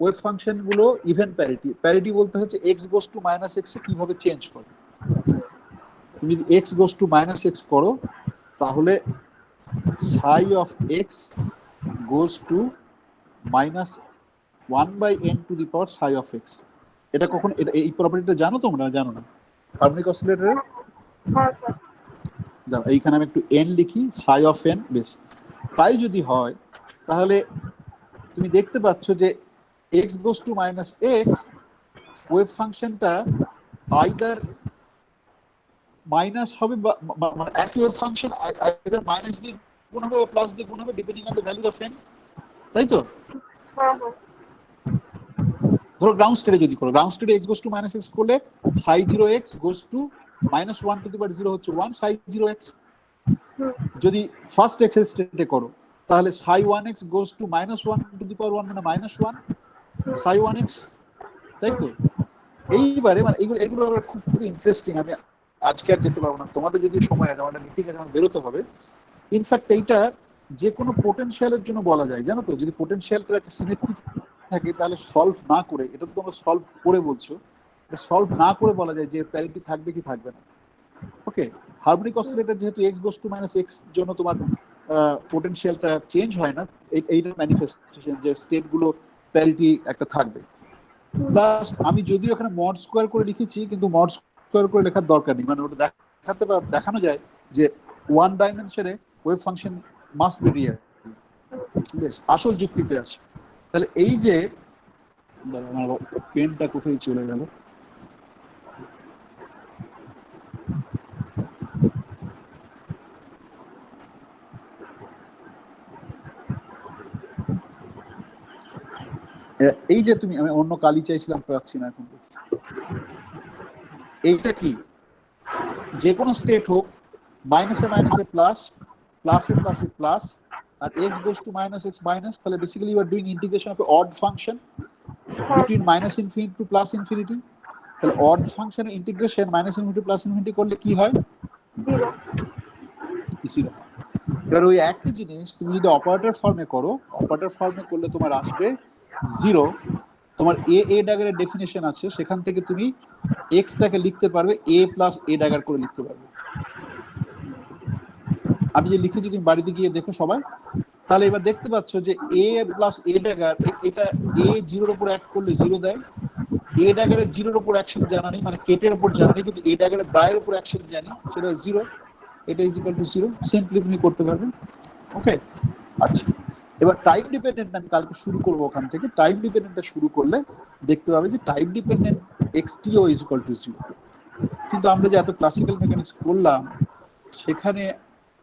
ওয়েভ ফাংশন গুলো ইভেন প্যারিটি বলতে হচ্ছে x goes to minus x এ কিভাবে চেঞ্জ করে। তুমি যদি x goes to minus x করো, তাহলে psi of x goes to minus 1 by n to the power psi of x, এটা কখন এই প্রপার্টিটা জানো তোমরা, জানো না? হার্মোনিক অসিলেটরের হ্যাঁ স্যার। দাঁড়াও, এইখানে আমি একটু এন লিখি, সাই অফ এন। বেশ, তাই যদি হয় তাহলে তুমি দেখতে পাচ্ছ যে x goes to minus x, wave ফাংশনটা আইদার মাইনাস হবে মানে একই ওয়েভ ফাংশন আইদার মাইনাস দিয়ে গুণ হবে বা প্লাস দিয়ে গুণ হবে, depending on the value of N, তাই তো? হ্যাঁ হ্যাঁ। ধরো গ্রাউন্ড স্টেটে যদি করো, গ্রাউন্ড স্টেটে x goes to minus x করলে psi zero x goes to minus one to the power zero হচ্ছে ওয়ান সাই জিরো এক্স। যদি ফার্স্ট এক্স স্টেটে করো তাহলে psi one x goes to minus one to the power one মানে minus one psi one x, তাই তো? এইবারে মানে এগুলো খুব খুবই ইন্টারেস্টিং। আমি আজকে আর যেতে পারবো না, তোমাদের যদি সময় আছে, আমাদের মিটিং আছে, আমার বেরোতে হবে। ইনফ্যাক্ট এইটা যে কোনো পোটেনশিয়ালের জন্য বলা যায়, জানো তো? যদি পোটেনশিয়ালটার একটা সিমেট্রি থাকে তাহলে সলভ না করে, এটা তো তোমরা সলভ করে বলছো, সলভ না করে বলা যায় যে প্যারিটি থাকবে কি থাকবে না। ওকে, হার্মোনিক অসিলেটর যেহেতু x goes to minus x জন্য তোমার পোটেনশিয়ালটা চেঞ্জ হয় না, এইটার ম্যানিফেস্টেশন যে স্টেট গুলো প্যারিটি একটা থাকবে। প্লাস আমি যদিও এখানে মড স্কোয়ার করে লিখেছি, কিন্তু মড স্কোয়ার করে লেখার দরকার নেই, মানে ওটা দেখানো যায় যে ওয়ান ডাইমেনশনে wave function must be real. বেশ, আসল যুক্তিতে আছে। তাহলে এই যে আমার পেনটা কোথায় চলে গেল, এই যে তুমি, আমি অন্য কালি চাইছিলাম পাচ্ছি না এখন। এইটা কি, যে কোনো স্টেট হোক, মাইনাসে মাইনাসে প্লাস, প্লাসে প্লাসে প্লাস, আর x goes to minus x minus, তাহলে basically you are doing integration of odd function between minus infinity to plus infinity. তাহলে অড ফাংশনের integration minus infinity plus infinity করলে কি হয়? জিরো। জিরো। এবার ওই একই জিনিস তুমি যদি অপারেটর ফর্মে করো, অপারেটর ফর্মে করলে তোমার আসবে জিরো। তোমার এ ড্যাগারের ডেফিনেশন আছে, সেখান থেকে তুমি এক্সটাকে লিখতে পারবে এ প্লাস এ ড্যাগার করে লিখতে পারবে। আমি যে লিখেছি তুমি বাড়িতে গিয়ে দেখো সবাই, তাহলে এবার দেখতে পাচ্ছ যে এ প্লাস এ ড্যাগার, এটা এ জিরোর উপর অ্যাড করলে জিরো দেয়, এ ড্যাগারের জিরোর উপর অ্যাকশন জানা নেই, মানে কেটের উপর জানা নেই, কিন্তু এ ড্যাগারের ব্রায়ের উপর অ্যাকশন জানি, সেটা জিরো। এটা is equal to zero, simply তুমি করতে পারবে। ওকে, আচ্ছা, এবার টাইম ডিপেন্ডেন্ট আমি কালকে শুরু করবো ওখান থেকে। টাইম ডিপেন্ডেন্টটা শুরু করলে দেখতে পাবে যে time dependent x t o is equal to zero. কিন্তু আমরা যে এত ক্লাসিক্যাল মেকানিক্স করলাম, সেখানে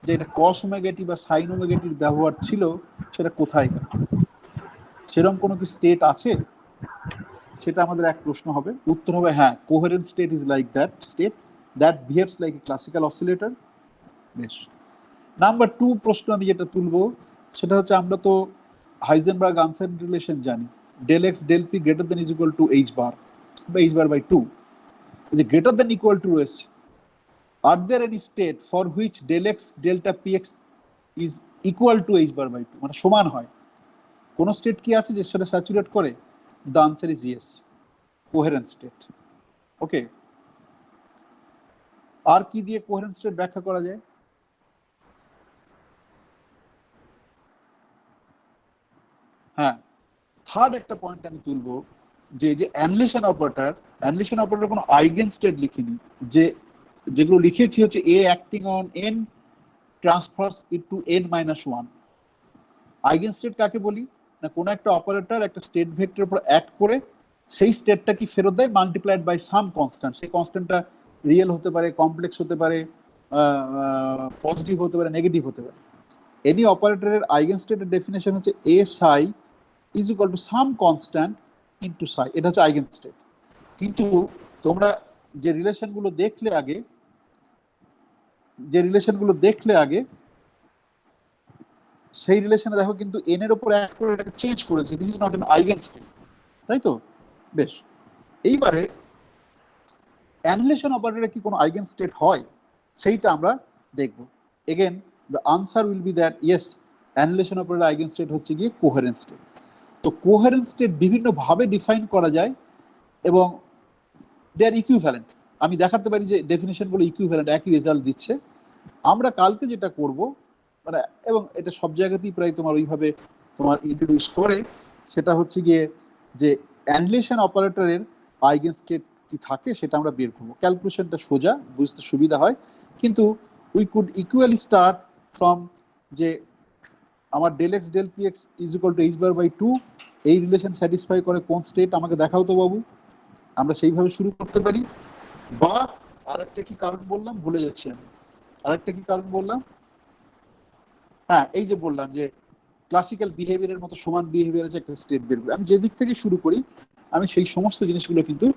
যে এটা কস ওমেগা টি বা সাইন ওমেগা টির ব্যবহার ছিল, সেটা কোথায় গেল? সেরকম কোনো কি স্টেট আছে? সেটা আমাদের এক প্রশ্ন হবে। উত্তর হবে হ্যাঁ, coherent state is like that state that behaves like a classical oscillator. বেশ, নাম্বার 2 প্রশ্ন আমি যেটা তুলবো সেটা হচ্ছে, আমরা তো হাইজেনবার্গ আনসাইন রিলেশন জানি, del x del p greater than is equal to h bar বা এইচ বার বাই 2। যে গ্রেটার দেন ইকুয়াল টু রয়েছে, আর there any state for which del x delta p x is equal to h bar by 2, মানে সমান হয়? কোন state কি আছে যে সেটা স্যাচুরেট করে? The answer is yes, coherent state. Okay, আর কি দিয়ে কোহেরেন্ট স্টেট ব্যাখ্যা করা যায়? হ্যাঁ, থার্ড একটা পয়েন্ট আমি তুলবো, যে অ্যানলিশন অপারেটর কোনো আইগেন স্টেট লিখিনি, যেগুলো লিখেছি হচ্ছে a acting on n transfers into n minus one. Eigen state কাকে বলি না, কোনো একটা অপারেটর একটা স্টেট ভেক্টরের উপর অ্যাড করে সেই স্টেটটা কি ফেরত দেয় মাল্টিপ্লাইড বাই সাম কনস্ট্যান্ট। সেই কনস্ট্যান্টটা রিয়েল হতে পারে, কমপ্লেক্স হতে পারে, পজিটিভ হতে পারে, নেগেটিভ হতে পারে। এনি অপারেটরের আইগেন স্টেটের ডেফিনেশন হচ্ছে এ সাই is equal to some constant into সাই, এটা হচ্ছে আইগেন স্টেট। কিন্তু তোমরা যে রিলেশনগুলো দেখলে আগে সেই রিলেশনে দেখো কিন্তু এন এর উপর অ্যাড করে এটাকে চেঞ্জ করেছে, this is not an eigen state, তাই তো? বেশ, এইবারে অ্যানিলেশন অপারেটরে কি কোনো আইগেন স্টেট হয় সেইটা আমরা দেখব। Again the answer will be that yes, annihilation operator eigen state হচ্ছে গিয়ে কোহেরেন্ট স্টেট। তো কোহেরেন্ট স্টেট বিভিন্ন ভাবে ডিফাইন করা যায় এবং দে আর ইকুইভ্যালেন্ট। আমি দেখাতে পারি যে ডেফিনেশনগুলো ইকুইভ্যালেন্ট, একই রেজাল্ট দিচ্ছে। আমরা কালকে যেটা করব, মানে এবং এটা সব জায়গাতেই প্রায় তোমার ওইভাবে তোমার ইন্ট্রোডিউস করে, সেটা হচ্ছে গিয়ে যে অ্যানিলেশন অপারেটরের আইগেন স্টেট কি থাকে সেটা আমরা বের করবো। ক্যালকুলেশনটা সোজা, বুঝতে সুবিধা হয়, কিন্তু we could equally start from যে আমার del x del p x is equal to h bar by 2, এই রিলেশন স্যাটিসফাই করে কোন স্টেট আমাকে দেখাও তো বাবু। আমরা সেইভাবে শুরু করতে পারি। বা আরেকটা কি কারণ বললাম, ভুলে যাচ্ছি আমি, আরেকটা কি কারণ বললাম, হ্যাঁ এই যে বললাম যে ক্লাসিক্যাল বিহেভিয়ারের মতো সমান বিহেভিয়ার আছে একটা স্টেট বের করে, আমি যে দিক থেকে শুরু করি আমি সেই সমস্ত জিনিসগুলো কিন্তু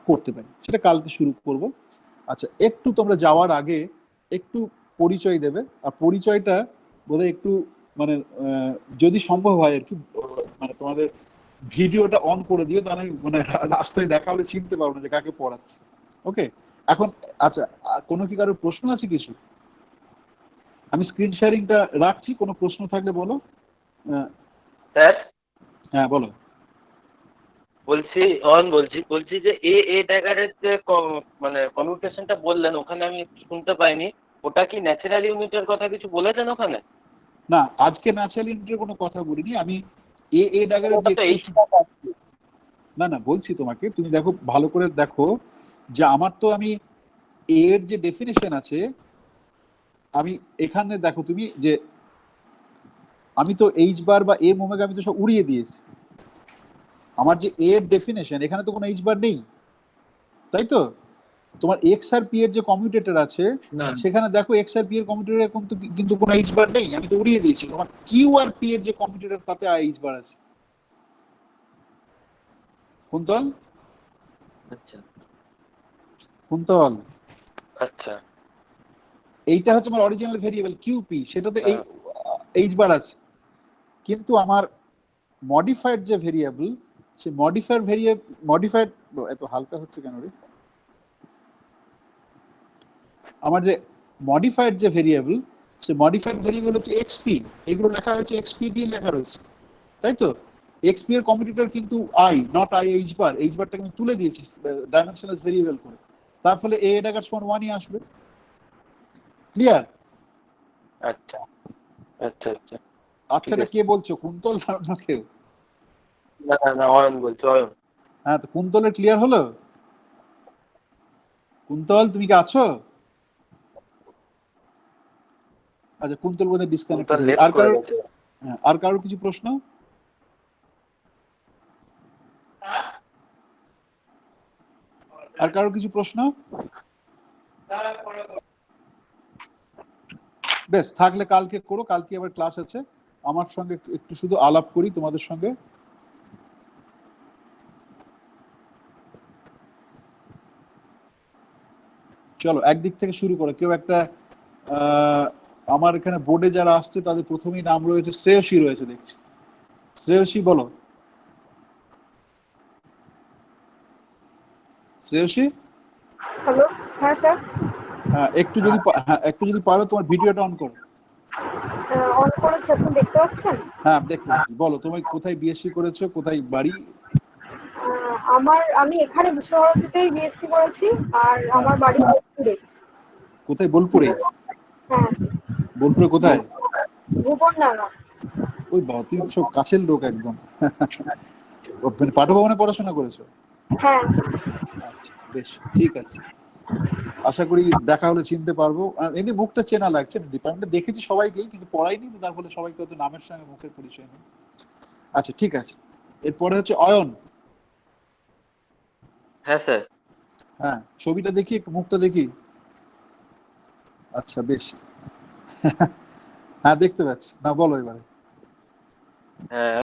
করতে পারি, সেটা কালকে শুরু করব। আচ্ছা, একটু তোমরা যাওয়ার আগে একটু পরিচয় দেবে, আর পরিচয়টা বোধহয় একটু মানে যদি সম্ভব হয় আর কি, মানে তোমাদের ভিডিওটা অন করে দিও, তাহলে মানে রাস্তায় দেখা হলে চিনতে পারবো না যে কাকে পড়াচ্ছি। ওকে, এখন আচ্ছা কোনো কি কারোর প্রশ্ন আছে কিছু? আমি স্ক্রিন শেয়ারিংটা রাখছি, কোনো প্রশ্ন থাকলে বলো। স্যার হ্যাঁ বলো। বলছি যে এ ড্যাগারের যে মানে কমিউনিকেশনটা বললেন ওখানে আমি শুনতে পাইনি, ওটা কি ন্যাচারাল ইউনিটের কথা কিছু বলেছেন ওখানে? না, আজকে ন্যাচারাল ইউনিটের কোনো কথা বলিনি আমি। এ ডাগারের না বলছি তোমাকে, তুমি দেখো ভালো করে দেখো যে আমার তো আমি এর যে ডেফিনেশন আছে, আমি এখানে দেখো তুমি যে আমি তো এইচ বার বা এম ওমেগা আমি তো সব উড়িয়ে দিয়েছি। আমার যে এর ডেফিনেশন এখানে তো কোনো এইচ বার নেই, তাই তো? তোমার এক্স আর পি এর যে কমিউটেটর আছে সেখানে দেখো এক্স আর পি এর কমিউটেটর কিন্তু কোনো এইচ বার নেই, আমি তো উড়িয়ে দিয়েছি। তোমার কিউ আর পি এর যে কমিউটেটর তাতে এইচ বার আছে। কুন্তল, আচ্ছা কুন্তল, আচ্ছা এইটা হচ্ছে আমার অরিজিনাল ভেরিয়েবল কিউপি, সেটাতে এই এইচ বার আছে। কিন্তু আমার মডিফাইড যে ভেরিয়েবল, সে মডিফাইড এত হালকা হচ্ছে কেন রে? আমার যে মডিফাইড যে ভেরিয়েবল, সে মডিফাইড ভেরিয়েবল হচ্ছে এক্সপি, এগুলো লেখা হয়েছে এক্সপি দিয়ে লেখা রয়েছে, তাই তো? এক্সপি এর কমিউটেটর কিন্তু i, not i h bar, h বারটাকে আমি তুলে দিয়েছি ডাইমেনশনাল ভেরিয়েবল করে, তার ফলে এ ড্যাগার সমান 1ই আসবে। ক্লিয়ার? আচ্ছা আচ্ছা আচ্ছা আচ্ছাটা কে বলছো, কুন্তল না কেউ? না অয়ন বলছি, অয়ন। হ্যাঁ, তো কুন্তলের ক্লিয়ার হলো? কুন্তল তুমি কি আছো? আচ্ছা, কুন্তল বোধহয় ডিসকানেক্ট। আর কারোর কিছু প্রশ্ন? আর কারোর কিছু প্রশ্ন? বেশ, থাকলে কালকে করো, কালকে আবার ক্লাস আছে। আমার সঙ্গে একটু শুধু আলাপ করি তোমাদের সঙ্গে। চলো একদিক থেকে শুরু করো। কেউ একটা আমার এখানে বোর্ডে যারা আসছে তাদের প্রথমেই নাম রয়েছে শ্রেয়সী রয়েছে দেখছি। শ্রেয়সী বলো। শ্রেয়সী, হ্যালো। হ্যাঁ স্যার। হ্যাঁ একটু যদি পারো তোমার ভিডিওটা অন করো। অন করেছি, আপনি দেখতে পাচ্ছেন? হ্যাঁ দেখতে পাচ্ছি। বলো তুমি কোথায় বিএসসি করেছো, কোথায় বাড়ি? আমি এখানে বিশ্বভারতীতেই বিএসসি করেছি, আর আমার বাড়ি বোলপুরে। কোথায়? বোলপুরে? হ্যাঁ। বোলপুরে কোথায়? ভুবনডাঙ্গা। ওই বাবা, তুমি সব কাছের লোক একদম। পাঠভবনে পড়াশোনা করেছো? হ্যাঁ। আচ্ছা বেশ, ঠিক আছে। আশা করি দেখা হলে চিনতে পারবো। এমনি মুখটা চেনা লাগছে, ডিপার্টমেন্টে দেখেছি সবাইকেই, কিন্তু পড়াইনি, তার ফলে সবাইকে হয়তো নামের সঙ্গে মুখের পরিচয় নেই। আচ্ছা ঠিক আছে, এরপরে হচ্ছে অয়ন। হ্যাঁ স্যার। হ্যাঁ, ছবিটা দেখি, একটু মুখটা দেখি। আচ্ছা বেশ। হ্যাঁ দেখতে পাচ্ছি, না বলো এবারে। হ্যাঁ